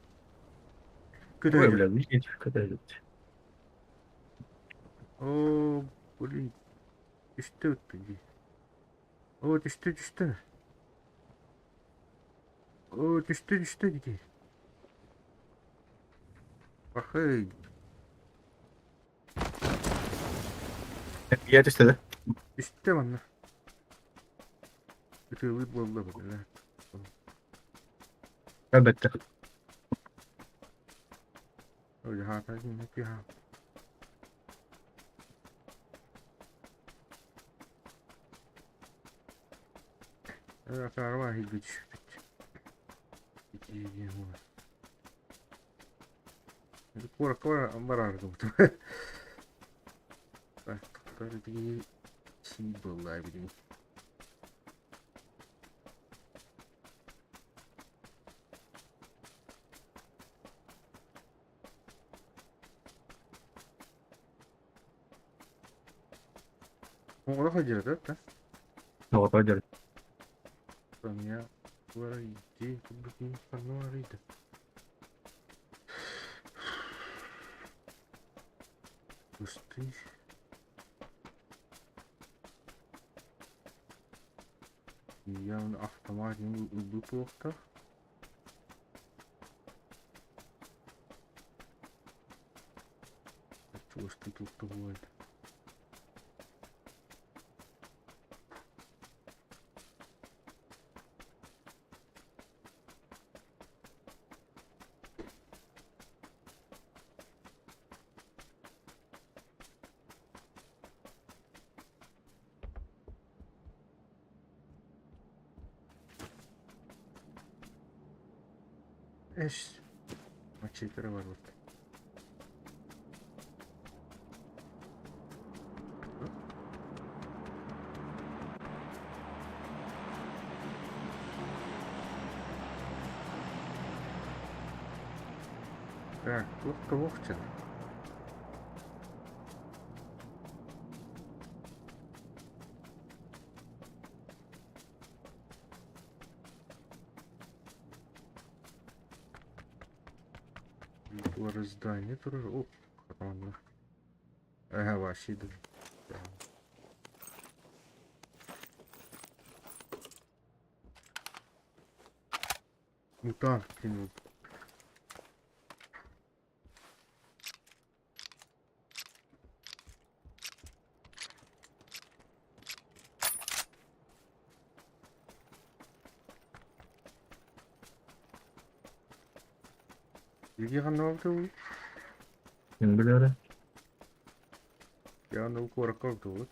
kötü. Öyle bir hiç kötü. O böyle düştü. O düştü. O düştü dedi. Bakay. Bir yer istedi. Düştü bana. Kötü bir buldu böyle. Elbette. Öyle hata ne ya. Evet, araba hiç güç. İyi var. Kura barardı bu. Bak, böyle bir şey vallahi bileyim. Ona hacıda da. No, Roger. Там я воройди, тут не понорит. Пусты. Я он автомат не выплохта. Чего ж ты тут бывает? Эш. Мачетера var burada. Так, тут кого хотел? Var здание тоже. О, ладно. Ага, вообще да. Мутант кинул. Где он oldu? Kim bilir öyle? Ya ne bu kaldı o.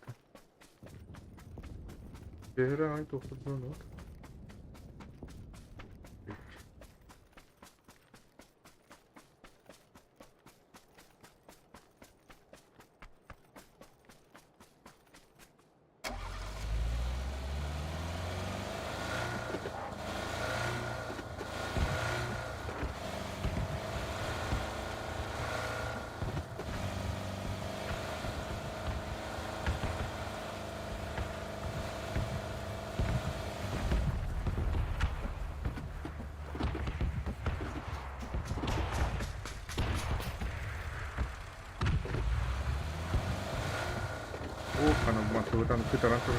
Şehre ait okuldan o. Oh, karena masukkan kita langsung.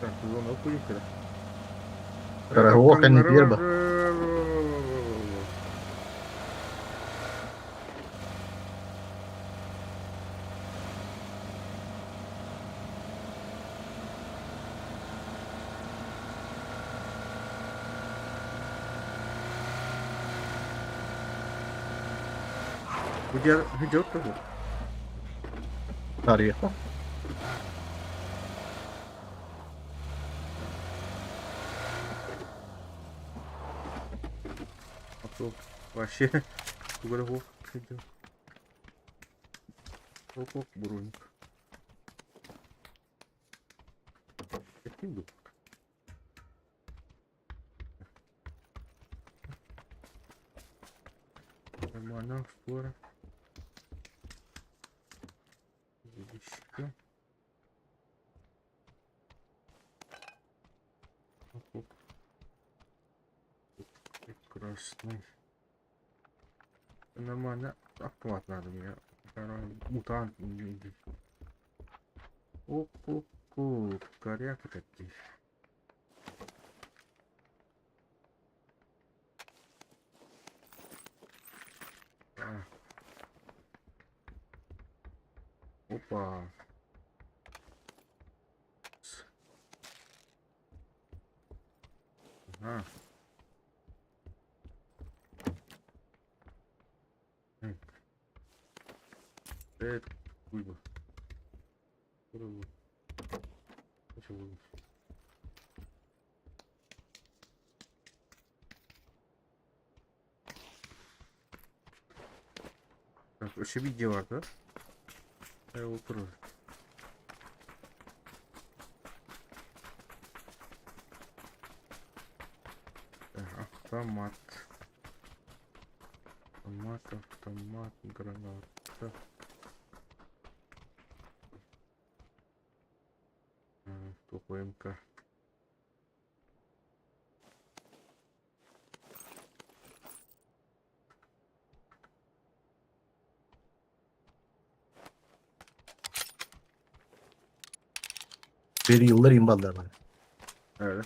Так, его на поехали. Рогоха не треба. Где того? Ореха. А то вообще врагов идет. Оп, броник. Каким был? Нормально, скоро. Видишь-ка. Оп. Прекрасный. Нормально. Автомат надо мне. Мутант. Оп. Коряка такие. Опа. Ага. Evet. Buydu. Burası. Nasıl buymuş? Так, ще відео vardı. Я его просто. Автомат. Автомат, граната. ПМК. Bir yıllar imballar bana. Evet.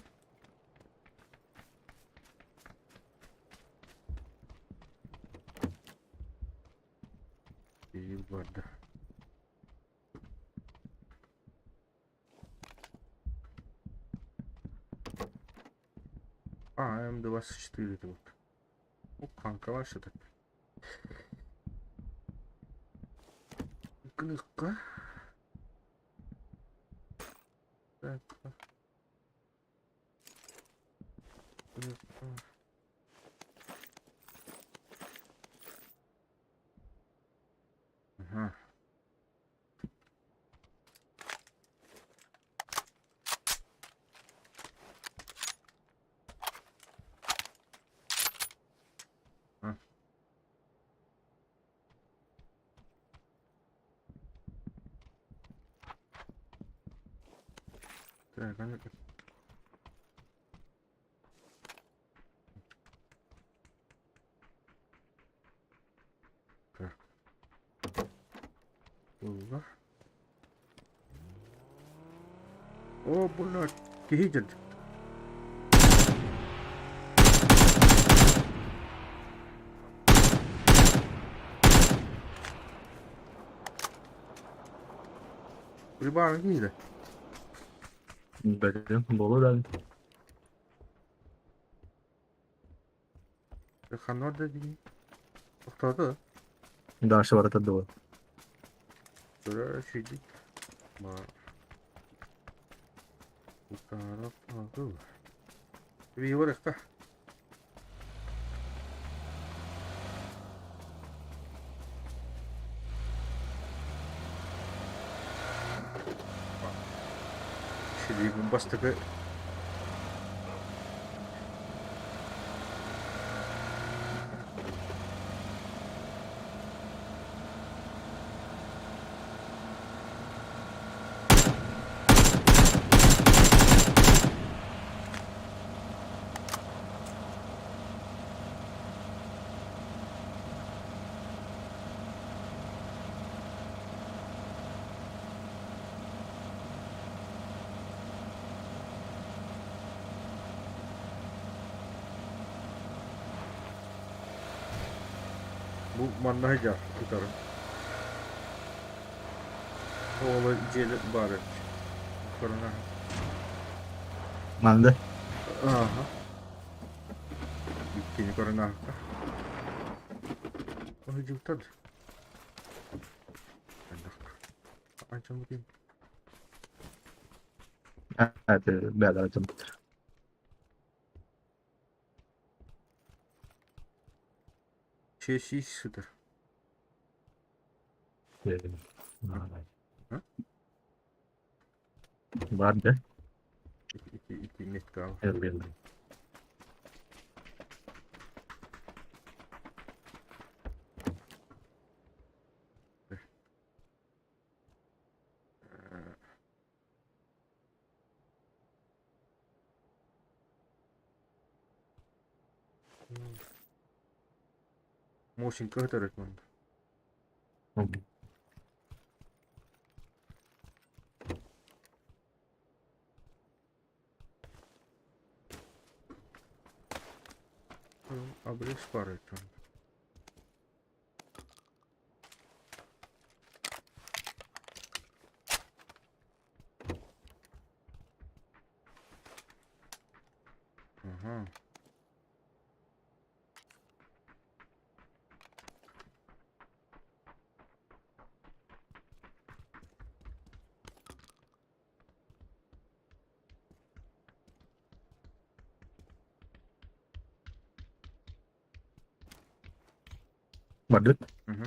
Bir yıl vardı. М24 вот. O kanka başladık. Kılıkka. Kılıkka. Kılıkka. Aha. Ha. Так, hani так. Allah. O bunlar gehicet. Bir bana giydi. Benim bolu da. Kanlar da değil. Toxtadı. Darşı var tadı o. Böyle şeydik. Ma. Bu taraf aldı. Bir var ya. Şimdi bu bastığı bu mannaca tutarım. Oğlu celi bari. Korona. Ben de. Aha. Bitkini korona. Onu cıvtadı. Açalım bakayım. Evet, beladım. Şey sıdır. Ha? Var da. İki net kaldı. Evet, benim. Motion kıhtarak mı? Abres para então. Aha. Vardı. Hı hı.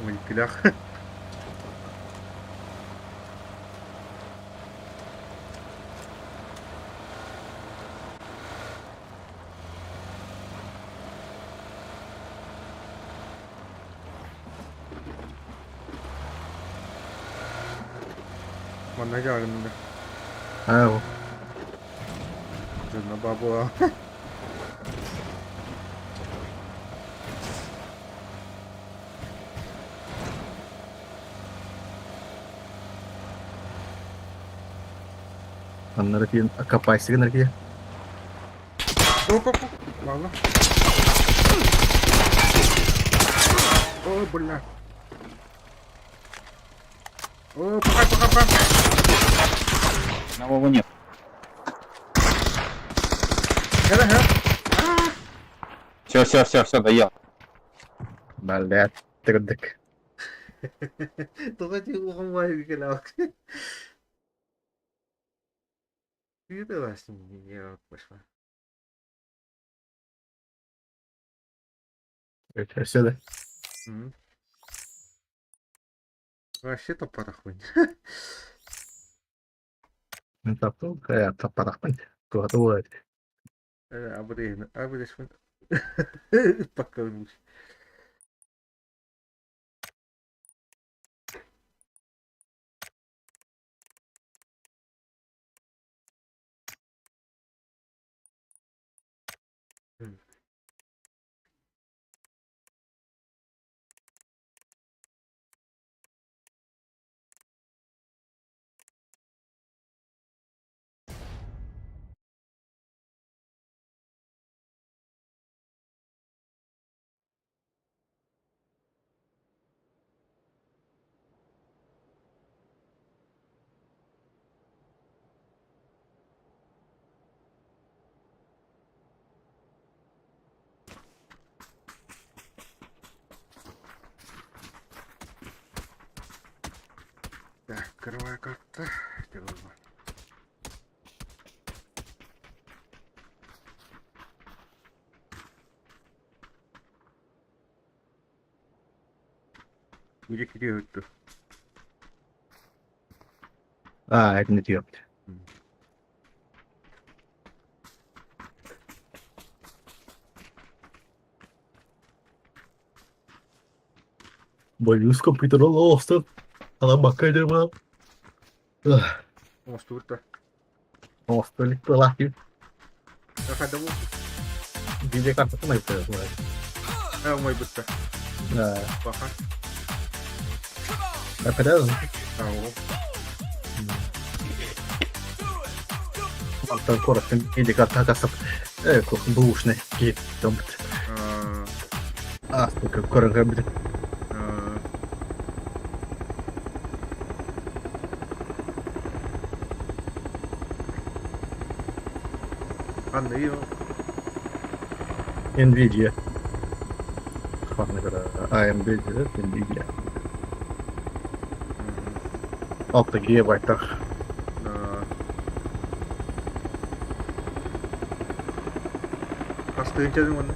Mıyıkılak. Mana jarında. Ha o. Canına baba. Onları ki kapasite kan ki. Hop hop hop. Valla. Oh benar. Oh pakar. Одного нет. Hele he. Все, доел. Balde tıkırdık. Tokaçı uğum var bir kelak. Yürü var şimdi ya boş ver. Ötesi de. Hı. Вообще топорах вынь. Ben taptım. Kaya taparak ben. Tuha tuha. Абрей швын. Bakalım. Так, кривая карта. Делаем. Где кидают-то? Aa, ne diyor? Boyunuz komputer olsun. Alan bakayım mı? Мост тут-то. Ostelik belahir. Как ada bu? Di Jakarta tuh nggak bisa. Мой быстро. Nah, Baha. padahal Tahu. mantan korupsi di Jakarta kasap. Kok bушne gitu. Aslında korun kabul. Anlıyor. Nvidia. Kafana göre AMD'de Nvidia. 6 GB'lar. Hastayın canım onu.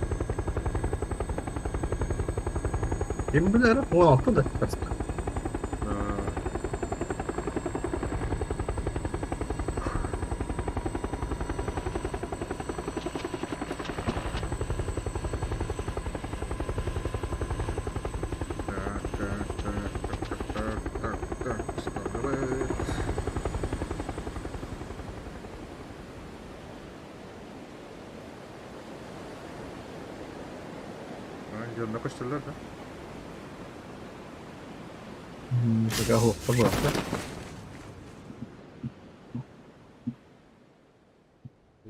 Kim bilir 16 da aslında. Yoluna koşturlar da. Juga hoppa bara.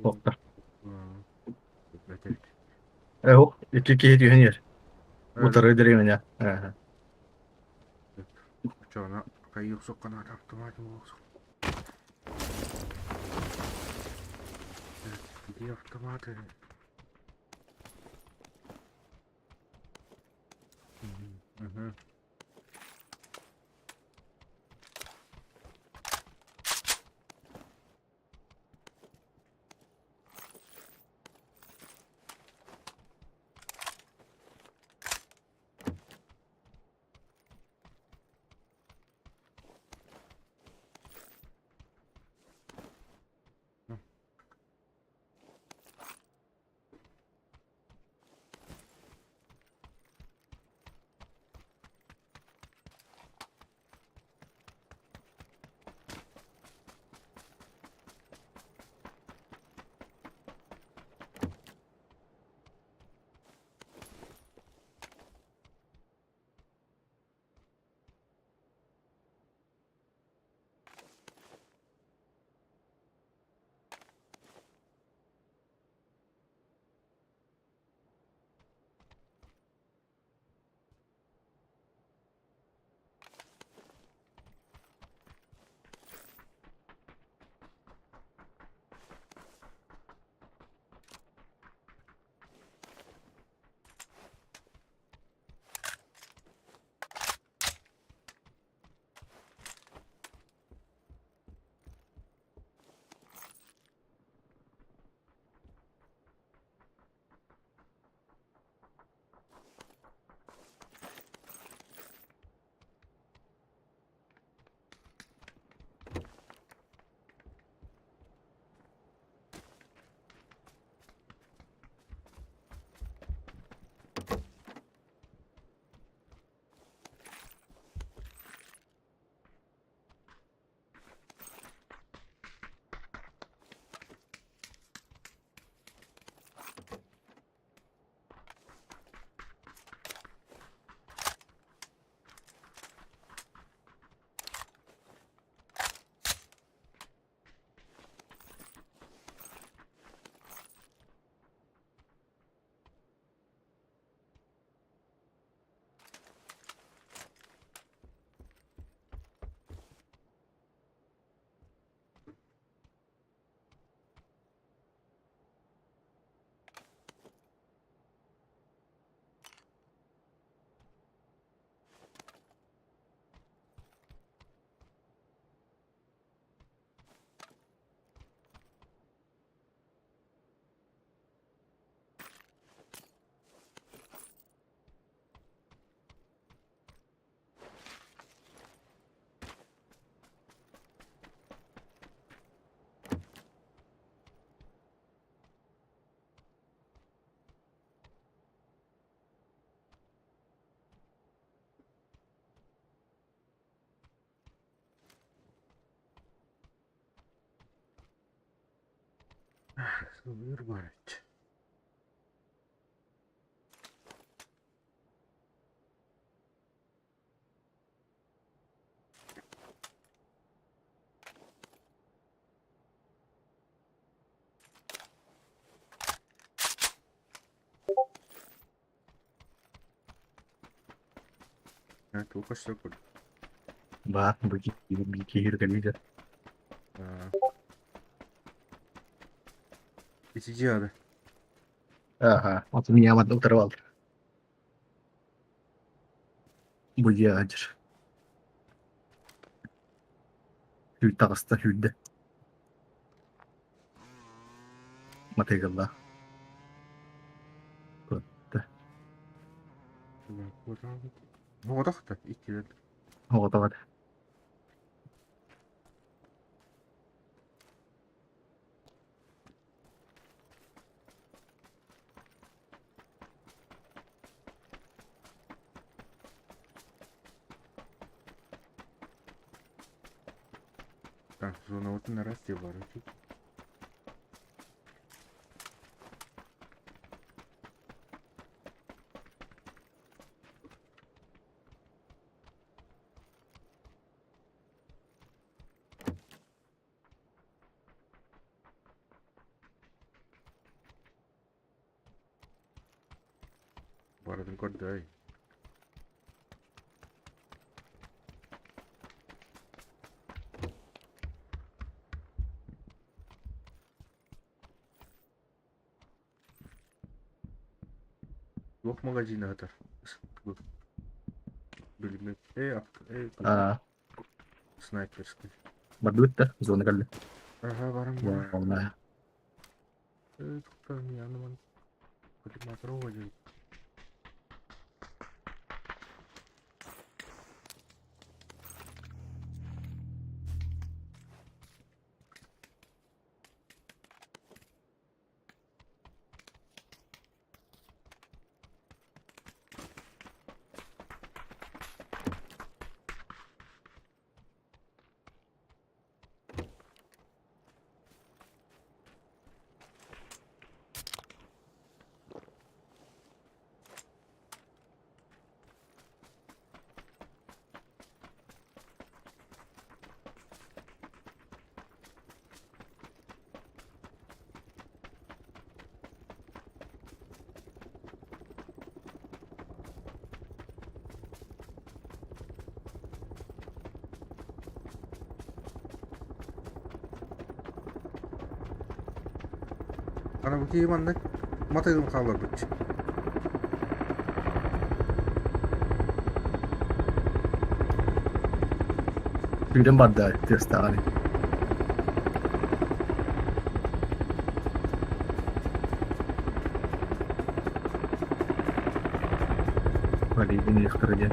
Hoppa. Beter. Jo, iki gidiyor yer. Bu Öyle. tarafı direkt ya. Aha. Çoğuna kayık sokkan автомат olsun. Evet, gidiyor автомат. Hı hı. Sığır barış. Evet, o kaçta kurdu. Bah, berkihir kali dah. İçici adı. Aha, waktu nyaman tuh terwal. Bujajer. Hütta kasta hüdde. Mati galla. Kutte. هو ضغطك إكيد. هو طبعا. Так, зона вот на расте воротит. Baradın kod day. Yok magazini atar. Bu bilmem. Ah, Sniperski. berduit dah zona kali. Aha barang Wah, barang. nah. Tukang ya teman. Kati makro aja. Ana bu ki mandak. Matayım kalır bu. Freedom badda testa kali. Wadi ini kerja.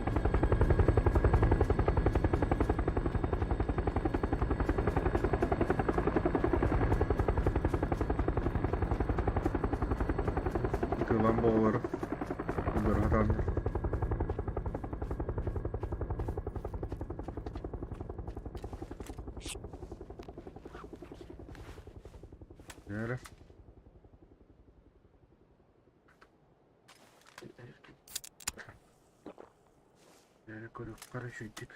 Kılan boğaları. Bunları hatandır. Nere? Nere koyduk paraşütçük.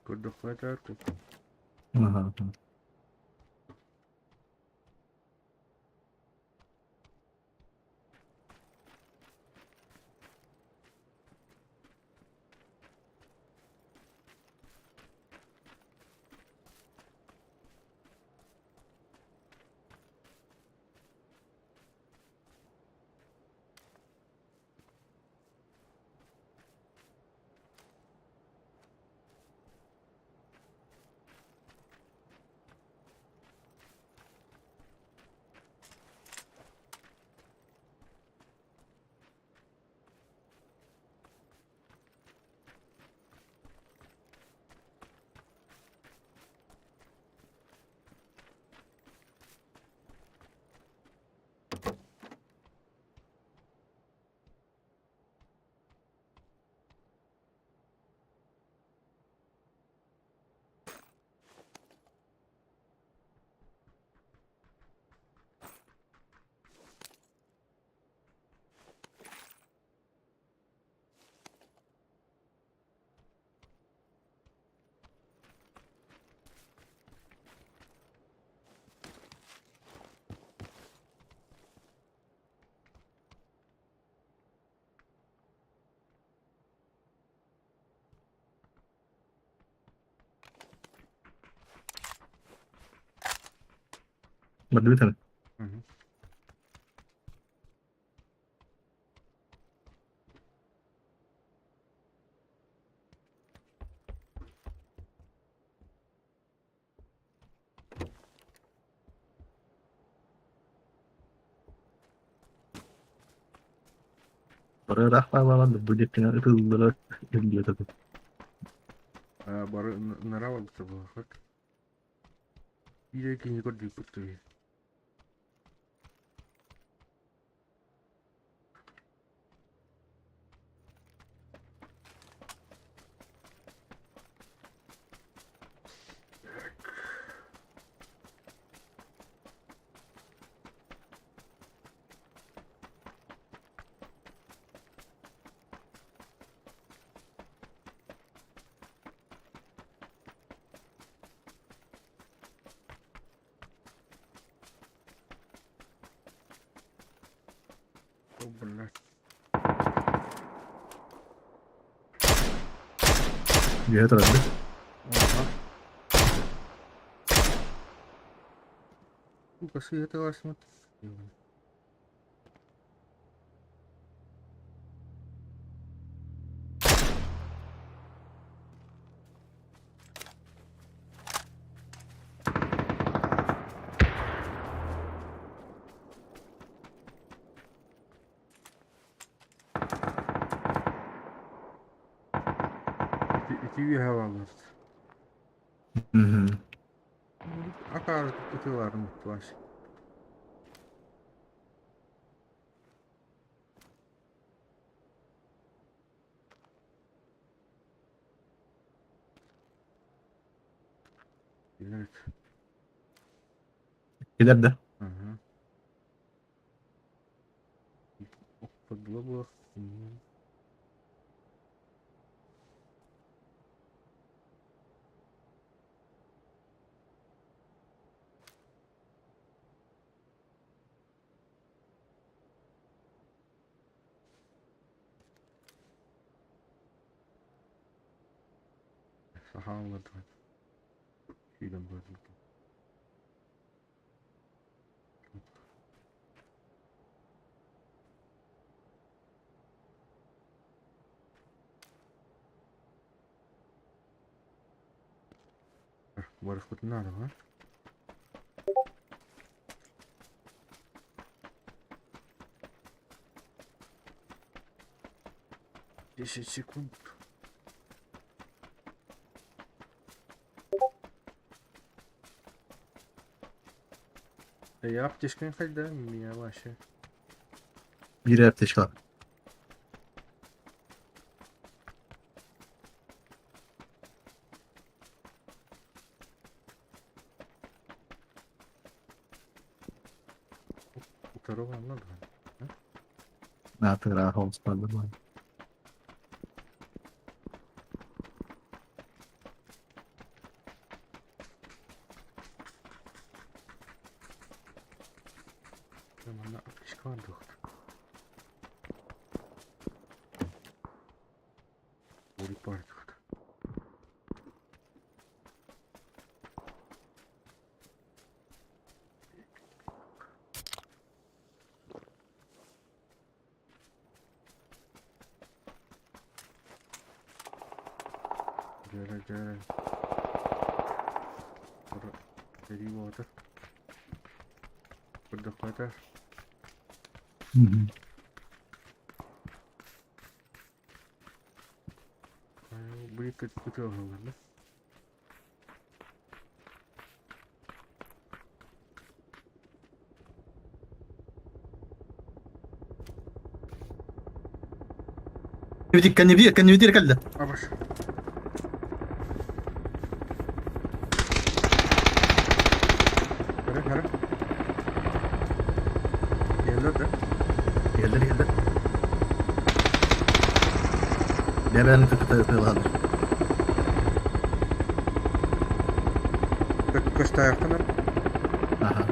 Koyduk kadar koyduk. Aha. Berduit kan? Hı hı. Berarah apa budget tinggal itu berat dia tuh. Baru nerawal gitu bak. Iya kini kok dikut tuh. Bunlar. Bir tarafta. Aha. Bu kasayı yatağa İki bir hava var. Hı hı. Akar tutuyorlar muhtaç. Evet. İleride. Hı hı. Okudula bu. Sahanladı. Şuradan böyle. Barış kutu nerede var? Yeşil sekund. Я аптечками хоть да, меня вообще. Bir ateş kal. У второго много. Ne yapıyor ha? Homespan'da mı? Ama aптечка var da. Vurip artık. Gel. Sonra dediğim orada. Burada kadar. Hı hı. Buraya kötü olmalı. Kan ni vidare kalla. Abaş. Hara. Yerler de. Geldi. Ne ben tutuyorlar. Kaçta ayaktalar. Aha.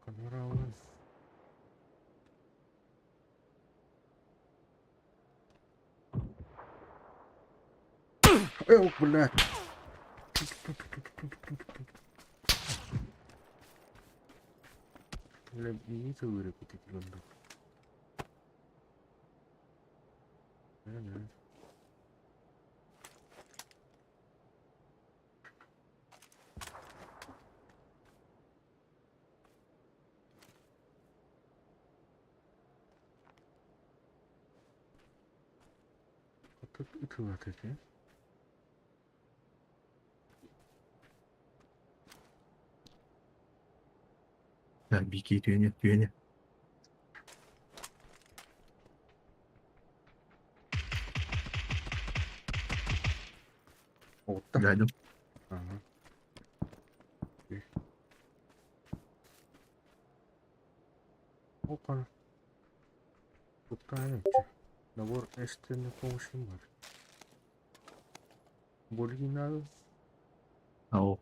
Kamera alın. Oh, блядь. Böyle iyi sığırı kutu kullandı. Ne? Kutu atacak. Yani bir iki düğünü. Oldu. Geldim. Aha. İyi. Hop. Токта набор экстренной помощи бар. Бульги надо. أو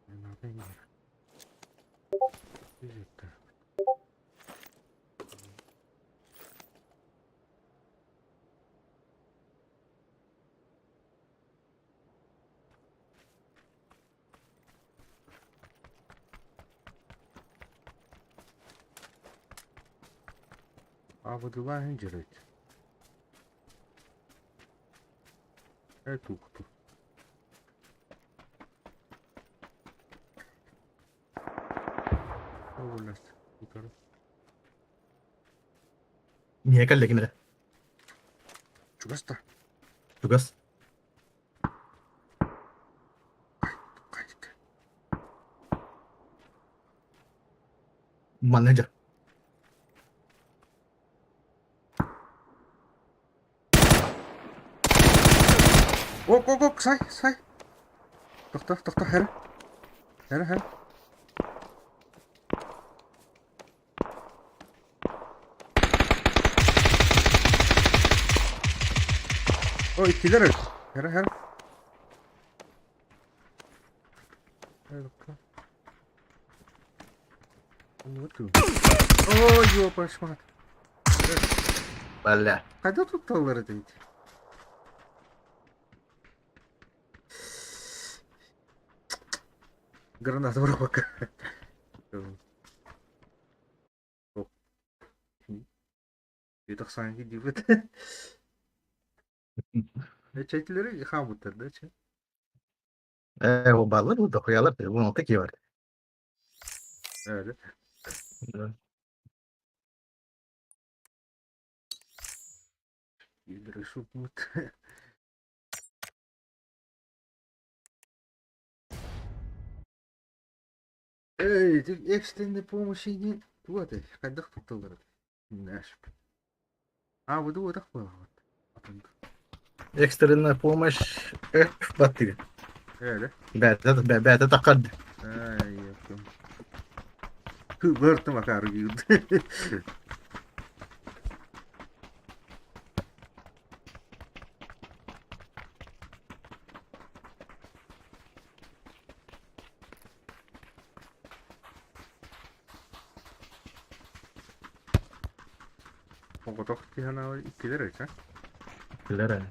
Не надо нет. Где-то. А выдала инжирить. Эту кто? Уволast. Утро. niye kalle kine Чугаста. tugas Кайка. manager Ок, сай. Токта, хера. Ой, килер. Хера. Ка. Ну ты. Ой, ёпаш мать. valla Кайда тут талар дейт? Граната в рука. Оп. Это санки дивит. Çekileri hamutlar da çe. هو بالله وده خيالات منطقي var Öyle. İleri şutmut. Эй, ты экстренной помощи не... Вот, когда кто-то говорит. Наш. А, вот так было. ekstrena помощь в батареи Öyle. بعد تقدم Ay, yapıyorum. Bırtım akar gibi. Onko tohti ihan ikkilereissä? كلها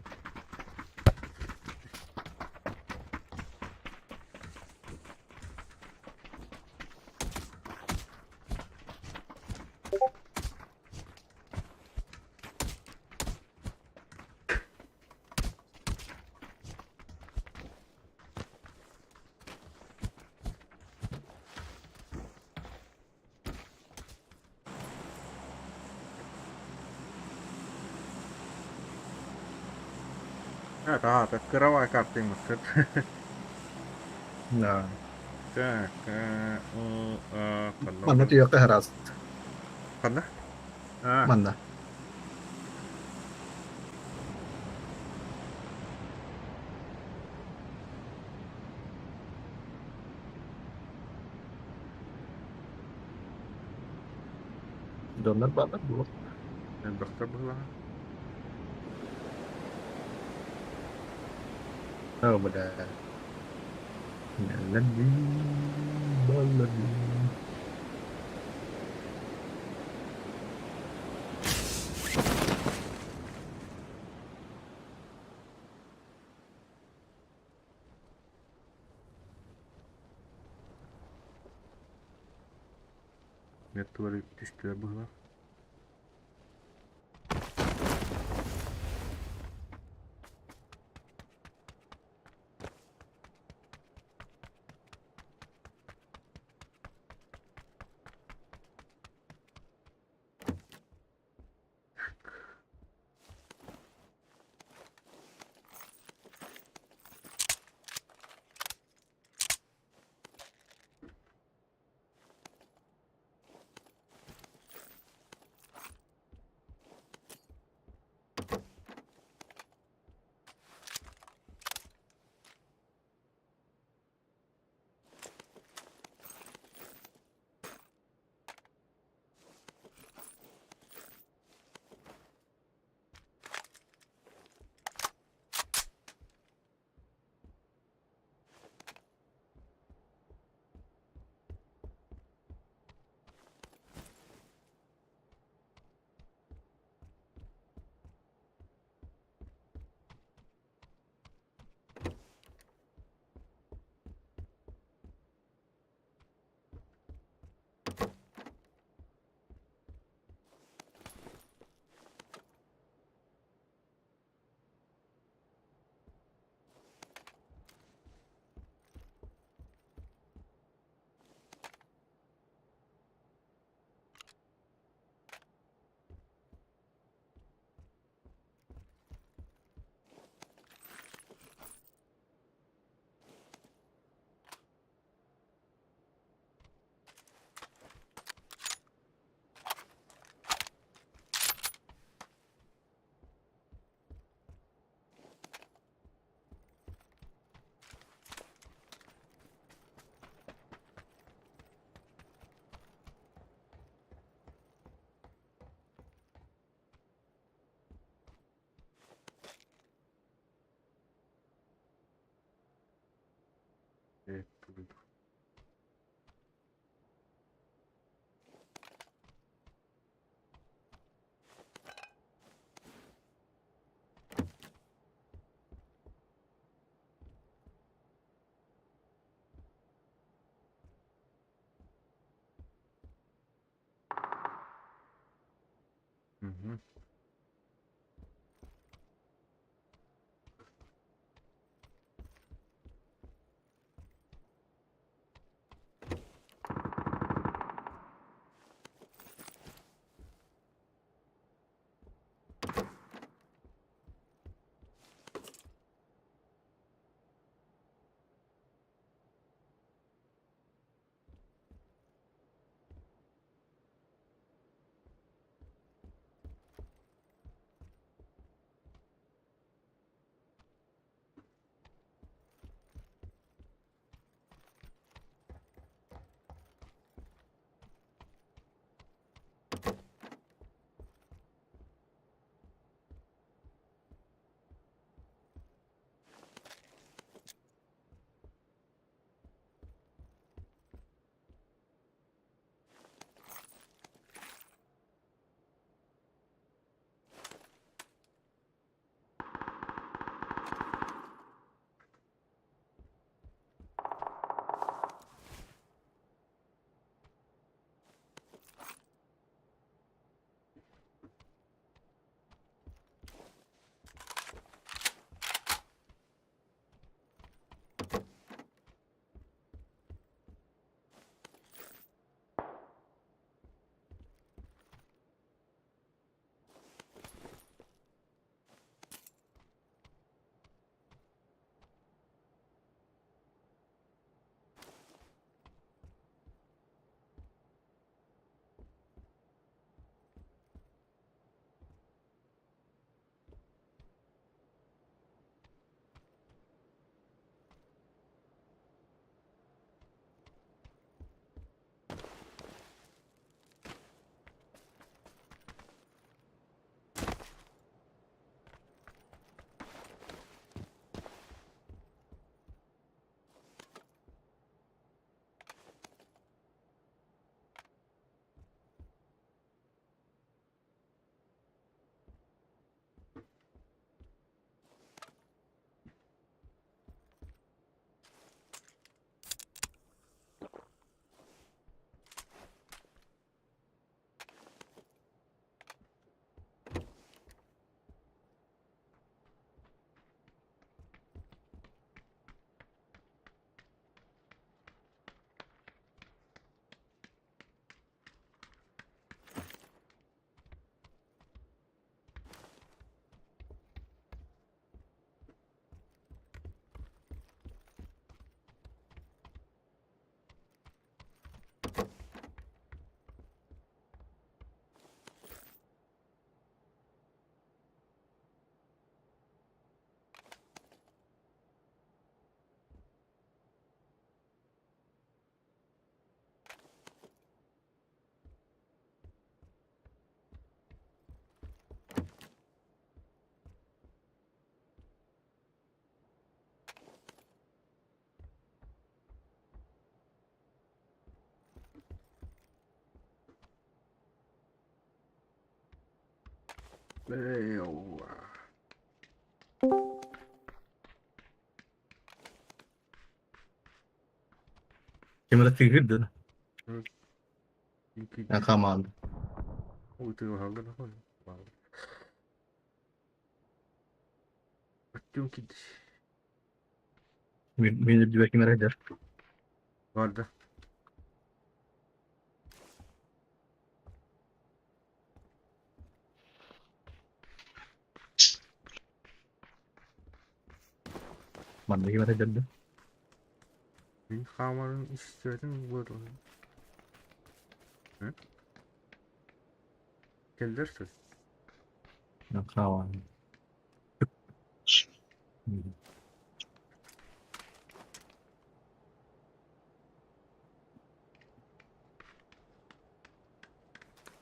Aika kıravay kaptayım mısır. نعم Tak, من نتي قهراز Kana? Ah, من دونر بالله بقول ben doktor bula. هو بدا لندي بالله Ne tuvalı düştüler bula. Hı. Eyvallah. Gimana figür de? İki Ya kaman. uyutuyor halde ne var? Vallahi. Öttüm gidiş. Beni bir belki merak eder. Vardı. Bana belki merak ederdi. Ben kamarın istedim burada. Hı? Gelirsin. Ya kaman.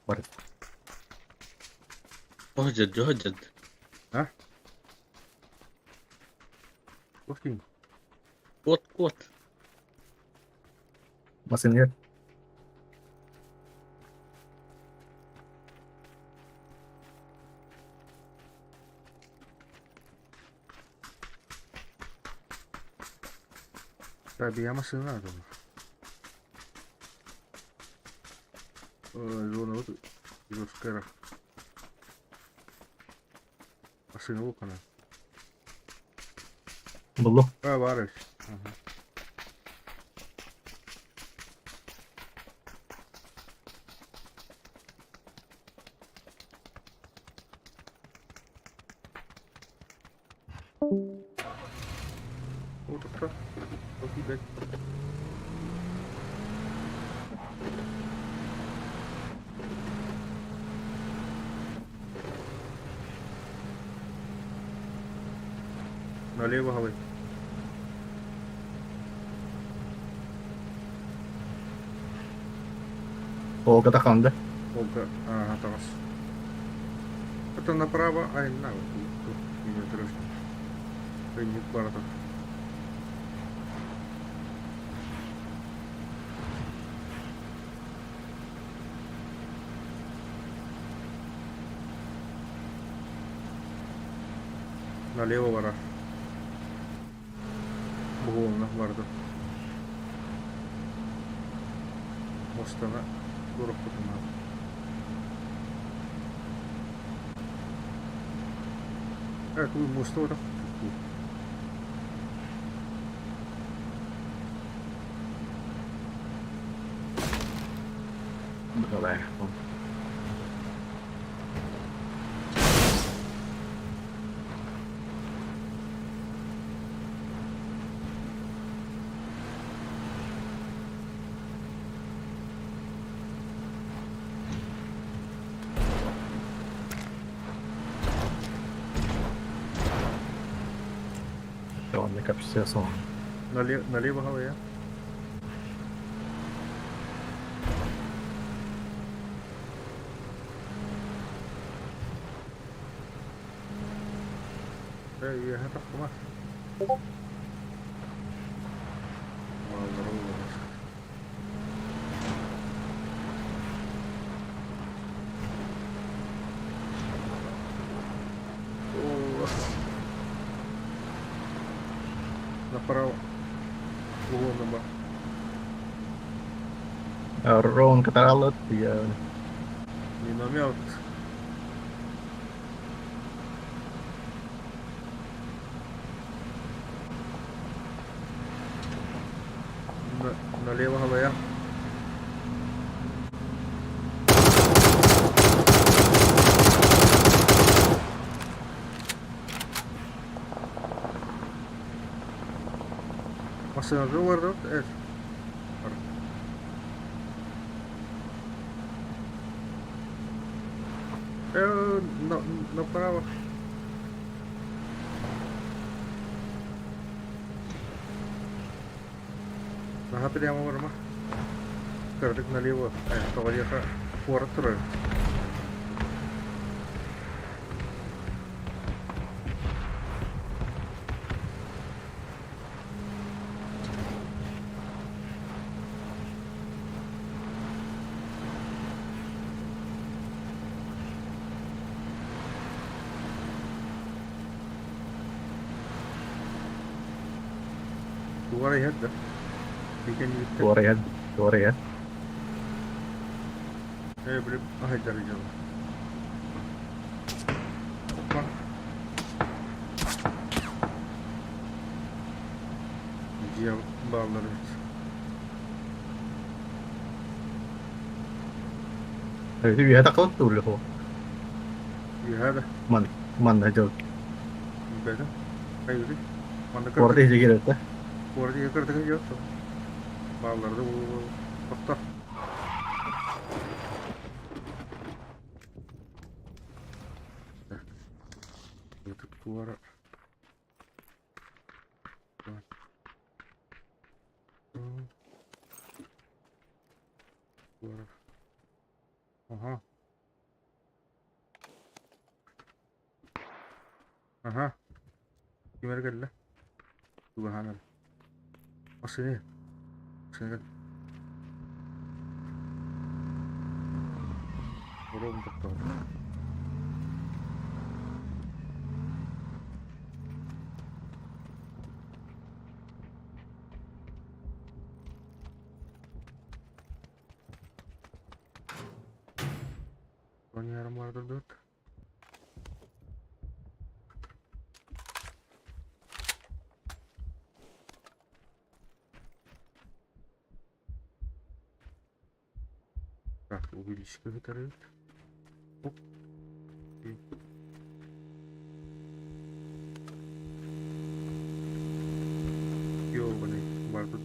Var. اهجد اهجد. Ha? Bakayım. قوت قوت. Masih niat. Tabii ama sığınar adamı. Onu bir kere. Asını bu kana. Buldum. Ha var. Aha. Oturta. Çok iyi bek. Налево головой. О, катаканды. Волга. Ага, Тарас. Это направо, ай, на, вот тут, меня трошки. Принят барата. Налево вара. Бугулна барды. Мостана дурак потуна. Тут мост вара. Давай. Все, мне кажется, сон. Налево голове. Я готов к вам. Направо. Углом на Рон катаралот, я... миномет. Налево голове. Машина же вардат, направо. Ага, прямо варма. Кардик налево. Товарища фортры. Dua ya dah. Bikin itu. Dua ya. Beri hajar jalan. Bang. Dia bağlar et. في هذا قوت ولا هو؟ هذا من هجوك بدا أيوة mana ورده kerja جيرت oraya kerja kan yok bağlarda bu fakta itu keluar keluar aha aha gimana kan lah subhanallah sini kan belum betul Ini armor duduk Так, увеличка вытарает. Оп. И... Ёбаный, бар тут.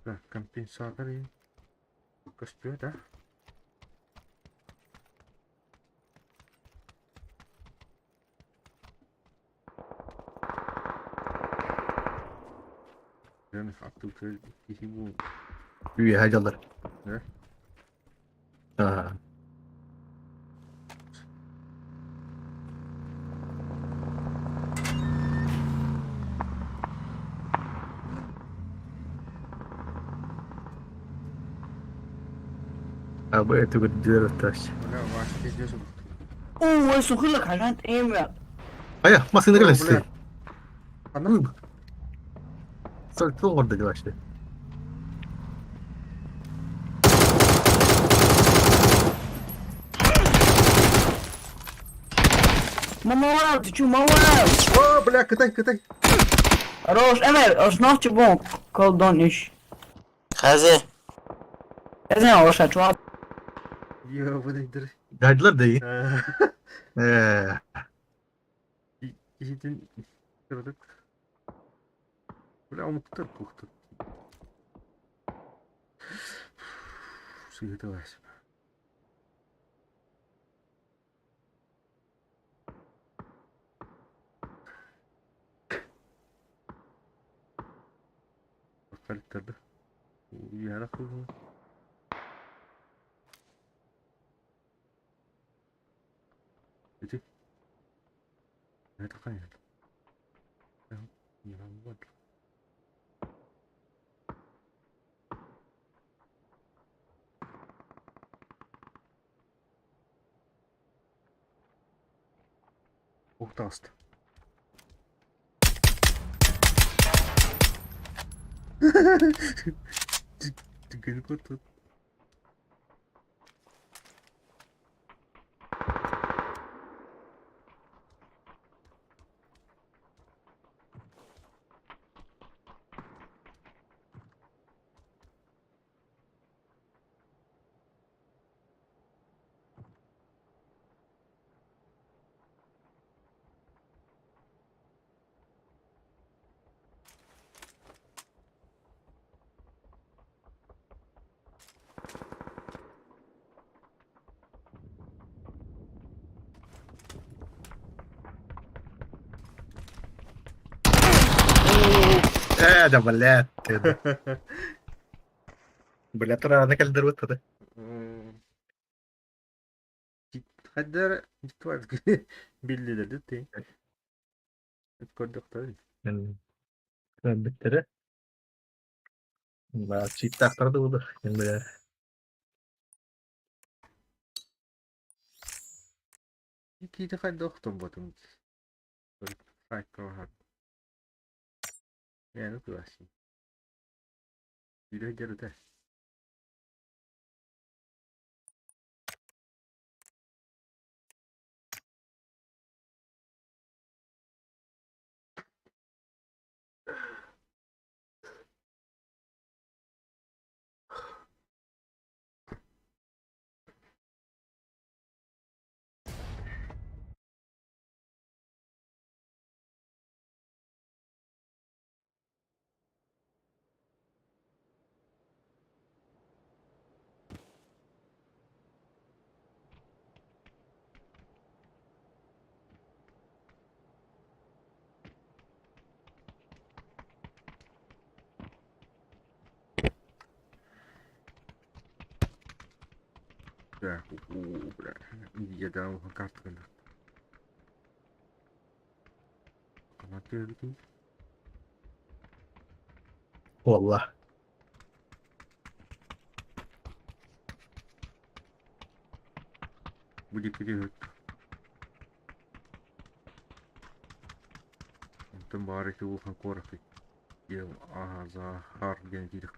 Так, компенсатор и... Костюм, да? Ben attım kişi bu. Üye hacalar. Ne? Ha. Abi itu gede terus. Bula vahşi ediyorsun. Oh, eso que la cagan, ya. Ayah, masih Oh, negara bula. sih. Anladın mı? Çok orada başta. Мама, ты чё, мама? Oh, bula kıtay. Хорош, Эмер, основчи бом, колдон иш. Хазы. Я знаю, ваша чувак. Yo, bu nedir? Geldiler de iyi. Eee. İşitin kırdık. Bula umutlar puhtu. Sıyıtı var. Kaliteli. Yarak bu. Bitti. Nerede kaynadı? Yalan var. Ухта astı. Gül kurtuldu. ده بلات كده. بلات ترى انا كل دروت ده. Haddere tuvalet belli dedi te. Konduktor. كان بالترى. ما تشيت تاكتر ده وده. يعني İki de konduktor botum. Farklı var. Yani tuvalet. Yürü geri de. Да, бля. Я дал карту. Anlatıyor ki. والله. Bu dikili. Tam bari ki bu korku. Ya aha za har gen gidik.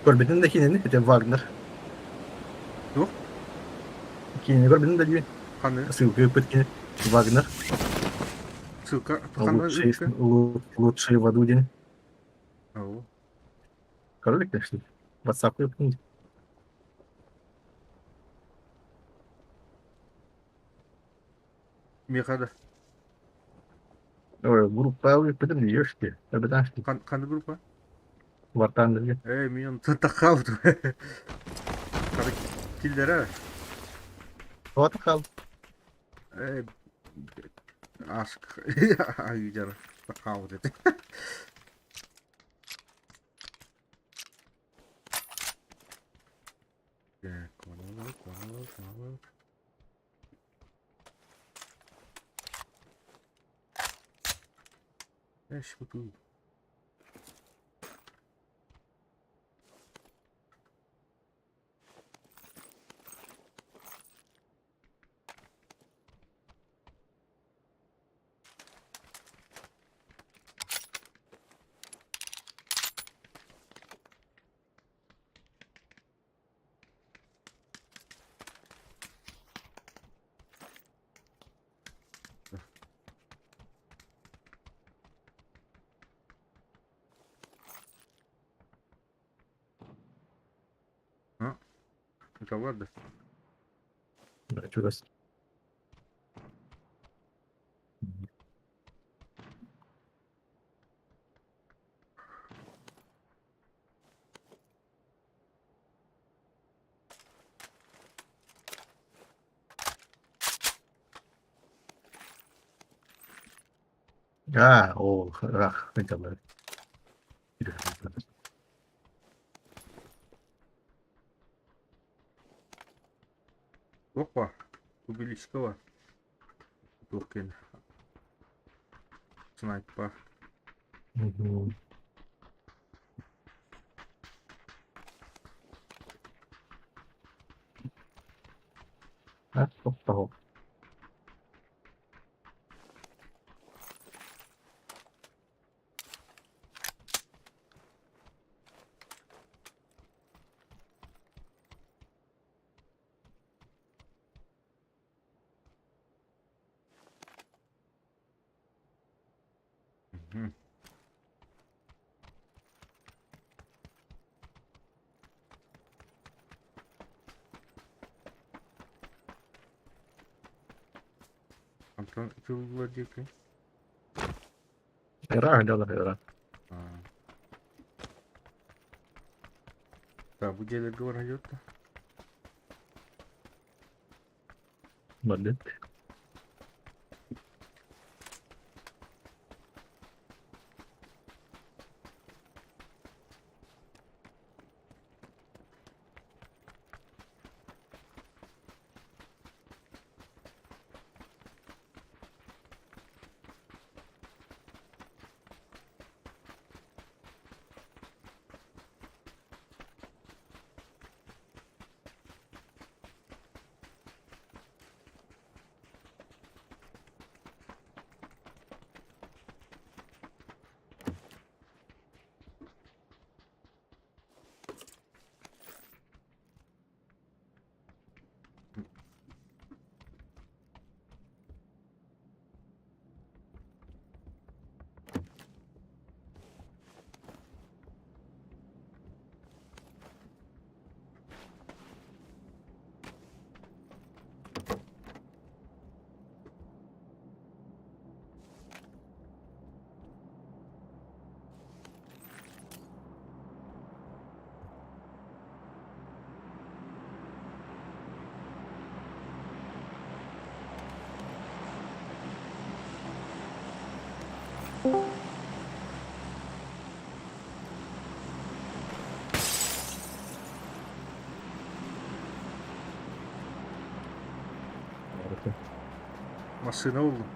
Görmedin de kinini, işte Wagner. Yok. Kinini görmedin de diyor. Kanı Nasıl köpet kini? Wagner. sılka kanı Лучшие, ıttı. лучшие в аду день. Oo. Королик, конечно. WhatsApp yapın. Mekada. Ой, группа yapın diyor işte. Tabii daha işte. Kanı grupa. Vartan diyor. Minyon takavdu. Kanı killere. O da kal. Aşk. Ay canım. Takavdu dedi. Konalı. Eş bu. Ha? Ne vardı? Şurası. Ha, o rak. Ne kadar. Опа. Убиличка var. Durken. Sniper. Ha, çok sağ Hı. Antren çılgılacak ki. Rak diyorlar. Ha. Da bu gelir var hayatta. Maddet. Masına oldum.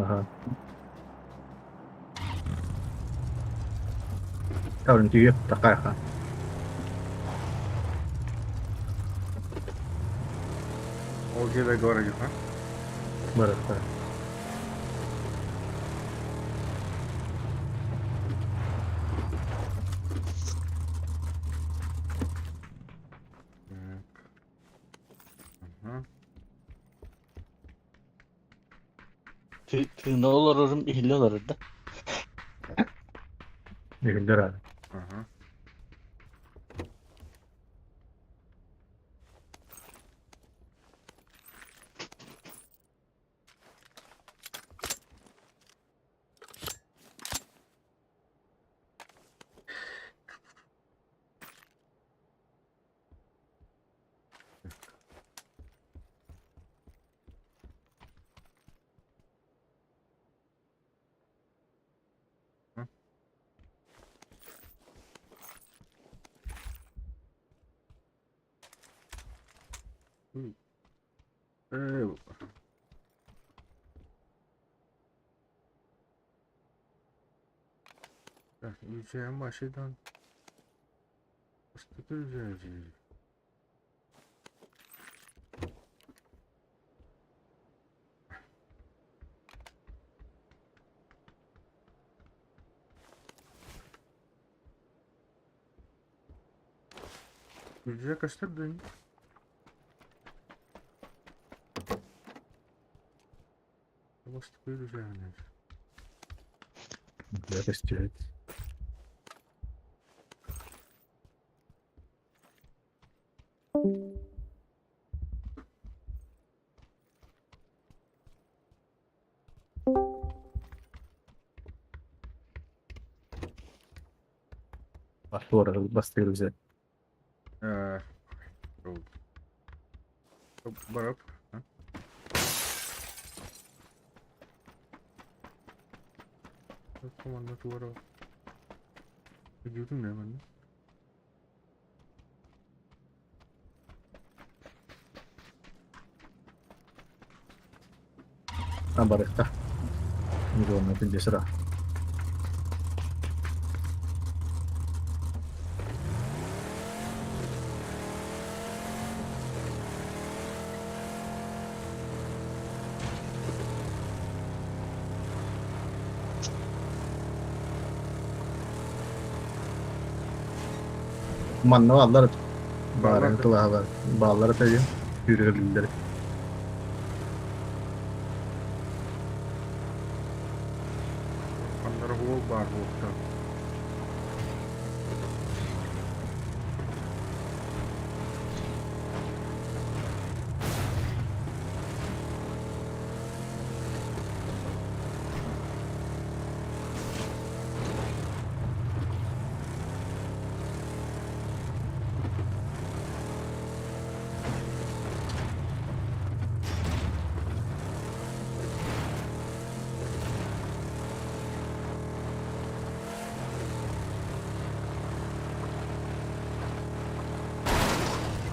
Aha. Tahun itu ya, tak kaya. O gelir görecek ha. Berapa? Tığında olurum, ihli olur da. Değiller abi. Aha. Hı. Ee, Yüceğin başından fıstık üzeceğiz. Yüceğe kaçtırdın. Fıstık üzeceğiz. Güzel istiyor. Bak bu arada bastırıyor bize. Oldu. Barap. Ha? Komanda duvara. Gidiyordum ya ben de. Ha barıkta. Şimdi onun ikinci sıra. Manna bağlar. Bağlar kulağı var. Bağlar atacağım. Yürüyorlar. Onlara bol var bu.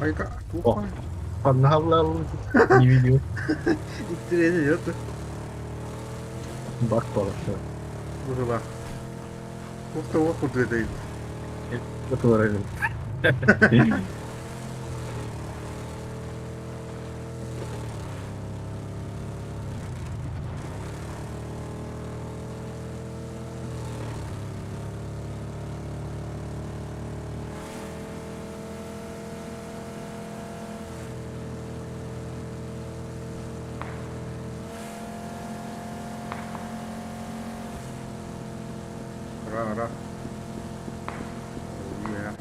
Ayda. Oh. Allah Allah. İyi video. İttirece yok. Bak balıkta. Burada bak. Kokta o kudreteyim. Bakılar öyle. Ara. Oh yeah.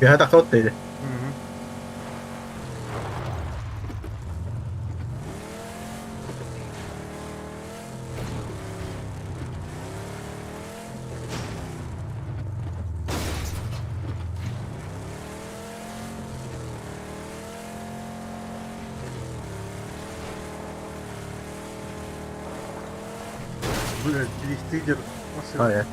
Ya takut dedi. Hı hı. böyle driftidir. Nasıl? Hayır.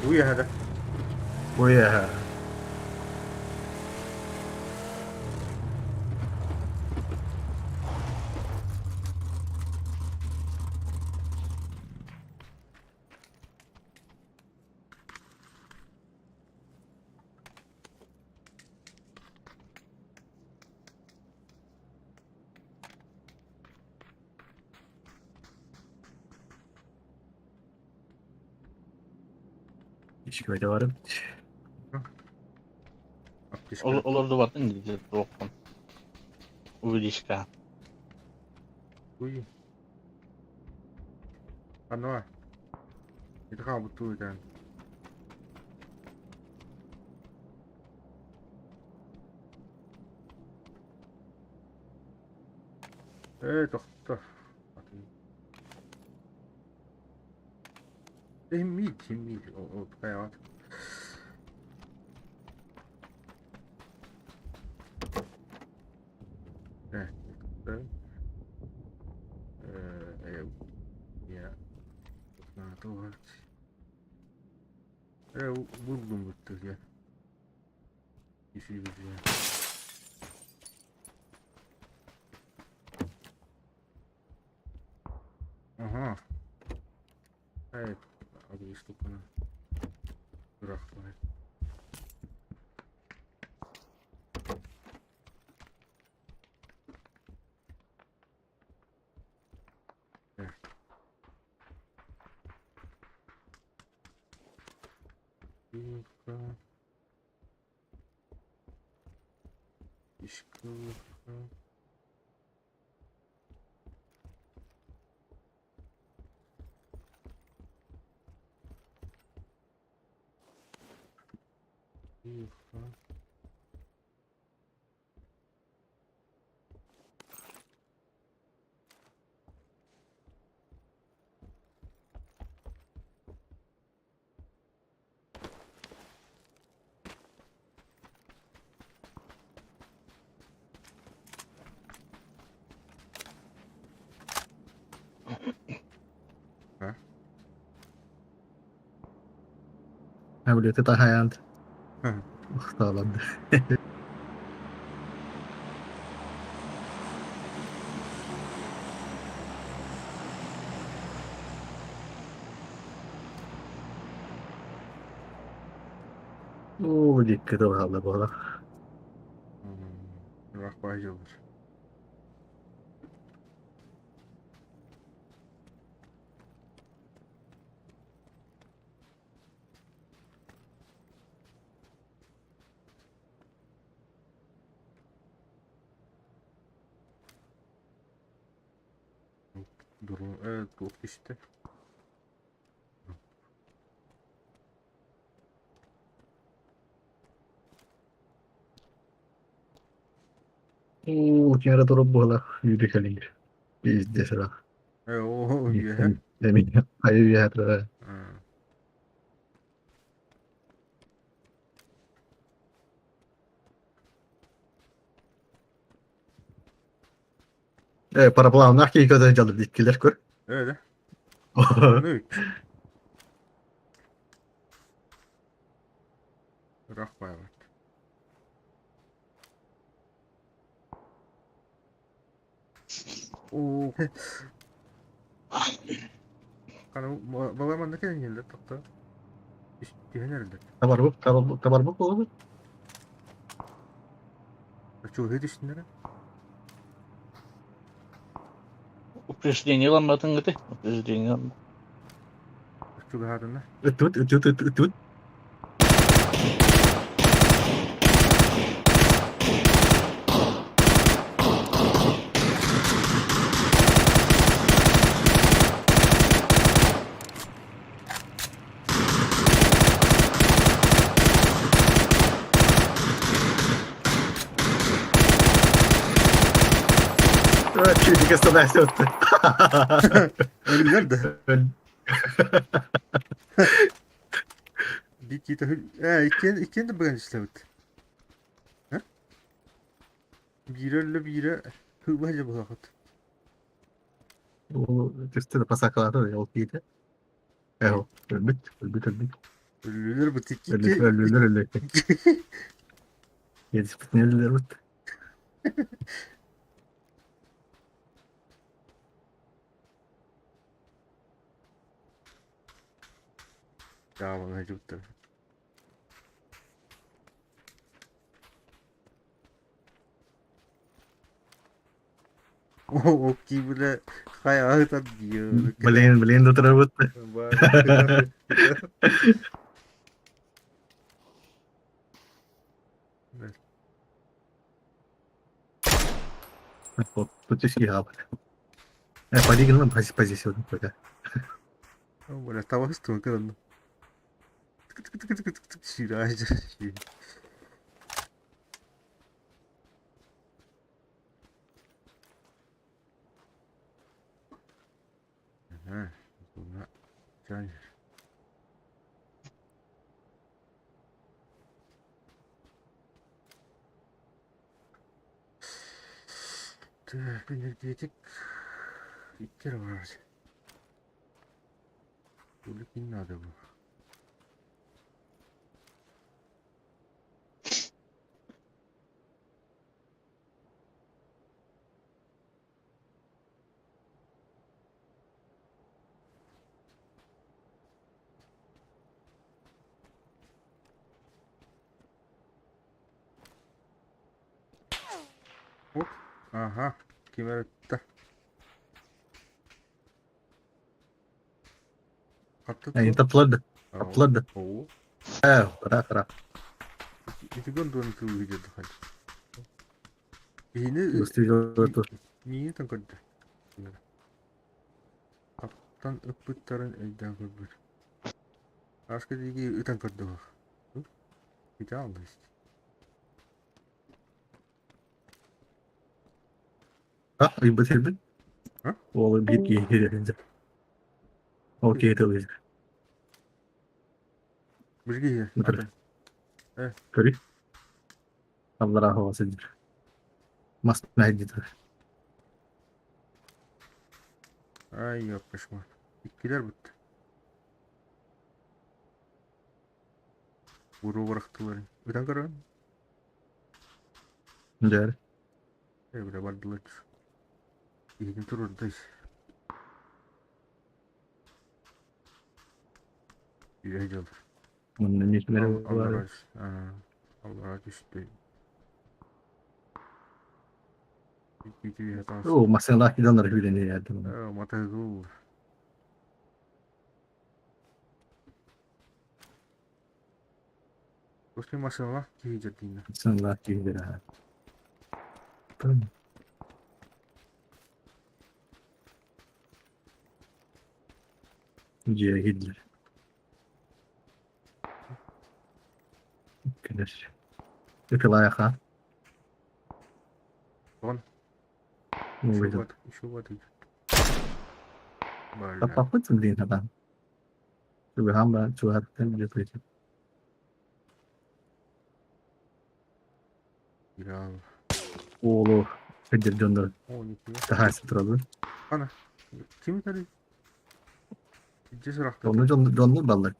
Bu ya hadi. Bu ya. Hiç böyle varım. Apteş Olurdu var İngilizce dokun. Увеличка. Uy. Ano. Itu ka butuh dan. Doktor. Mil. O kayak. Ya. Nah, tuh. Buldum betul ya. Isi ya. Aha. Evet. Abi işte bana. Bırakmayın. Yufka. Yufka. Yufka. Ha böyle teta hayat. Hı. Sağlandı. Oo, dikkat ol hala bu arada. Bırak bayılır. Durum evet bu işte. Oo, kira turun bola. Yürü kali. Biz de sıra. O ya. Demin hayır ya. Para puan hakikaten canlı dikkiler kör. Öyle. Ne? Bırak bayılır. Oo. Kana babam ne kadar geldi takta. İşte nerede? Kabar bu oğlum. Çoğu düştün nerede? Упреждение ламбатын гыты. Упреждение ламб. Çoğu hadında. Ötüt. Evet. Şimdi kısa dersi öttü. Öldüler de. Bir iki de ikiyen de ben işlemedim. Ha? Biri öyle biri hıvacı bu vakit. O üstüne pasaklar ya o iyiydi. Evet. Ölmüş. Ölüler bu tiki Ölüler. Yetişmiş neler bu? Ya bana acıktı. O ki bile hayata diyor. Balen dokter bu. Bak. Bu çeşit ya. Pagi kan pagi sih udah. Boleh tahu tuh kan. Tık şiir ayrıca şiir. Ha, sonra can. Bir diyecek. İlk kere var. Bu kimin adı bu? Hop. Aha. Kim öğretti? Nah, itu upload. Upload. Oh. Kera. Itu kan tuan tuh hijau kan. Ini Gusti itu. niye tangkap? Kaptan ıpıtların elden kurdur. Asker digi tangkap doh. Bir daha aldı işte. Ah, ribet. Hah? Oh, bir aja. Oke itu bisa. Bilgi ya. Betul. Eh. Sorry. Allah hava saja. Mas nah gitu. Ay yapışma. İkiler bitti. Vuru bıraktılar. Udan karan. Jar. Bile vardılar. İyi dururdayız. İyi heyecanlı. Onun ismini Allah var. razı. Allah razı işte. Bir hatası. Oh, masalah kita nggak ini ya teman. Mata gue. Terus ini masalah ki jadinya. Masalah kita. Kan. Hitler. Kena. Itu layak kan? Kon. Mau itu. Şu var. Böyle. Apa sebenarnya kan? Coba hamba cuatkan gitu itu. Ya. Oh, kejar jondol. 12. Daha seterus. Ana. Kimi tadi? Cesur aktı. Onu jondol balık.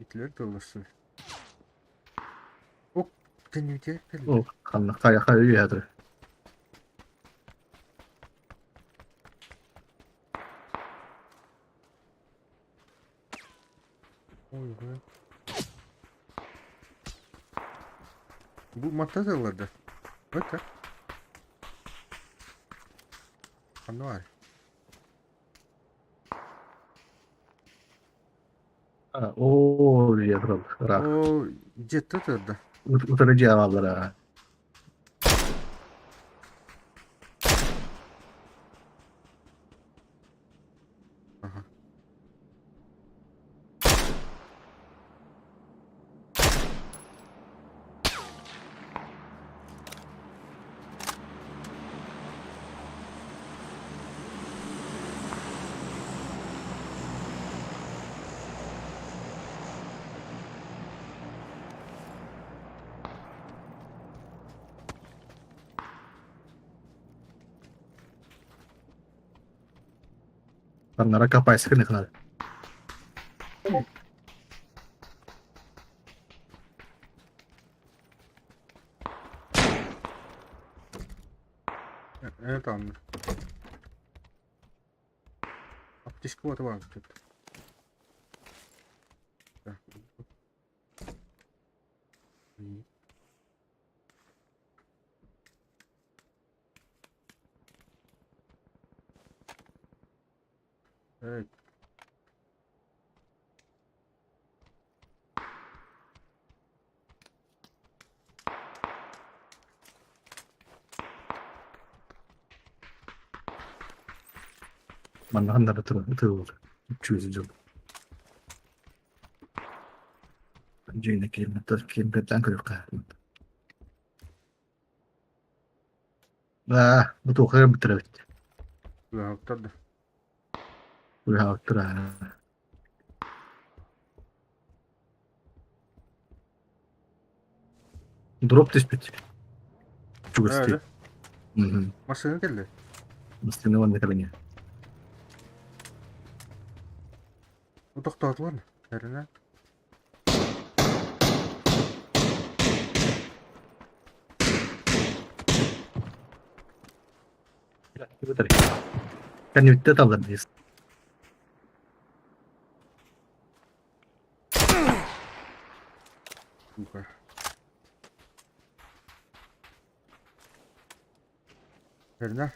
İtler de olursun. Oh. Kendimi diye. Oh, kan kayak ya tuh. Oy be. Bu matazalarda. Bakın. Ano var? Oh, dia bro. Rak. O jette da. Utara cevaplara. Aha. Kanlara kapay sıkın kadar. Evet anladım. Ateş kuvveti var. İyi. Evet. Bana kanlara tır. 300 yıl. Önce yine kelimetten kırık. Bu tokağı bitirebilir. Rahatlar da. Bu haktır. Drop dispute. Çok Öyle. istedim. Hı hı. Masanın geldi. Müslüm'ün var ne kadar ya. O doktor var mı? Nerede? Betul. Kan itu tahu kan dis. Super. Nerede?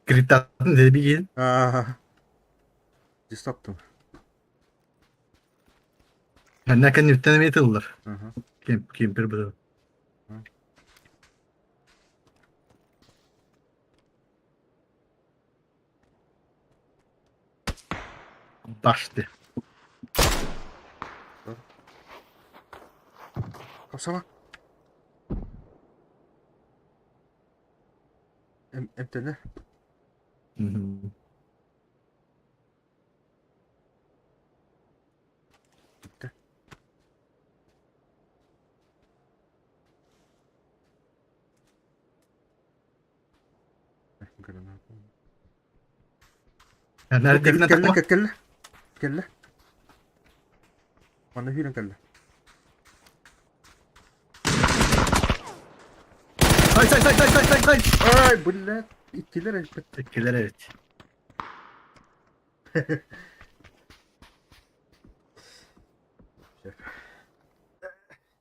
Cerita dari bikin. Stoptum. Karena kan itu alır. Aha. Kemper bu. Baştı. Kapsama. Emtene. Hı hı. Bitti. Granat. Karena dikine takma. Kelle. Mana hüren kelle. Say. Ay bu İkiler elbet. Teşekkürler evet.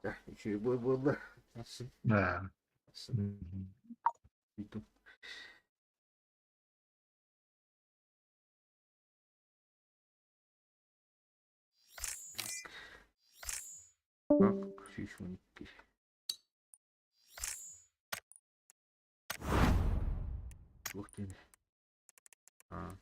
Ya şey bu. Nasıl? Ha. Nasıl? Bitti. Bak şişman ki. Bak yine. Ha.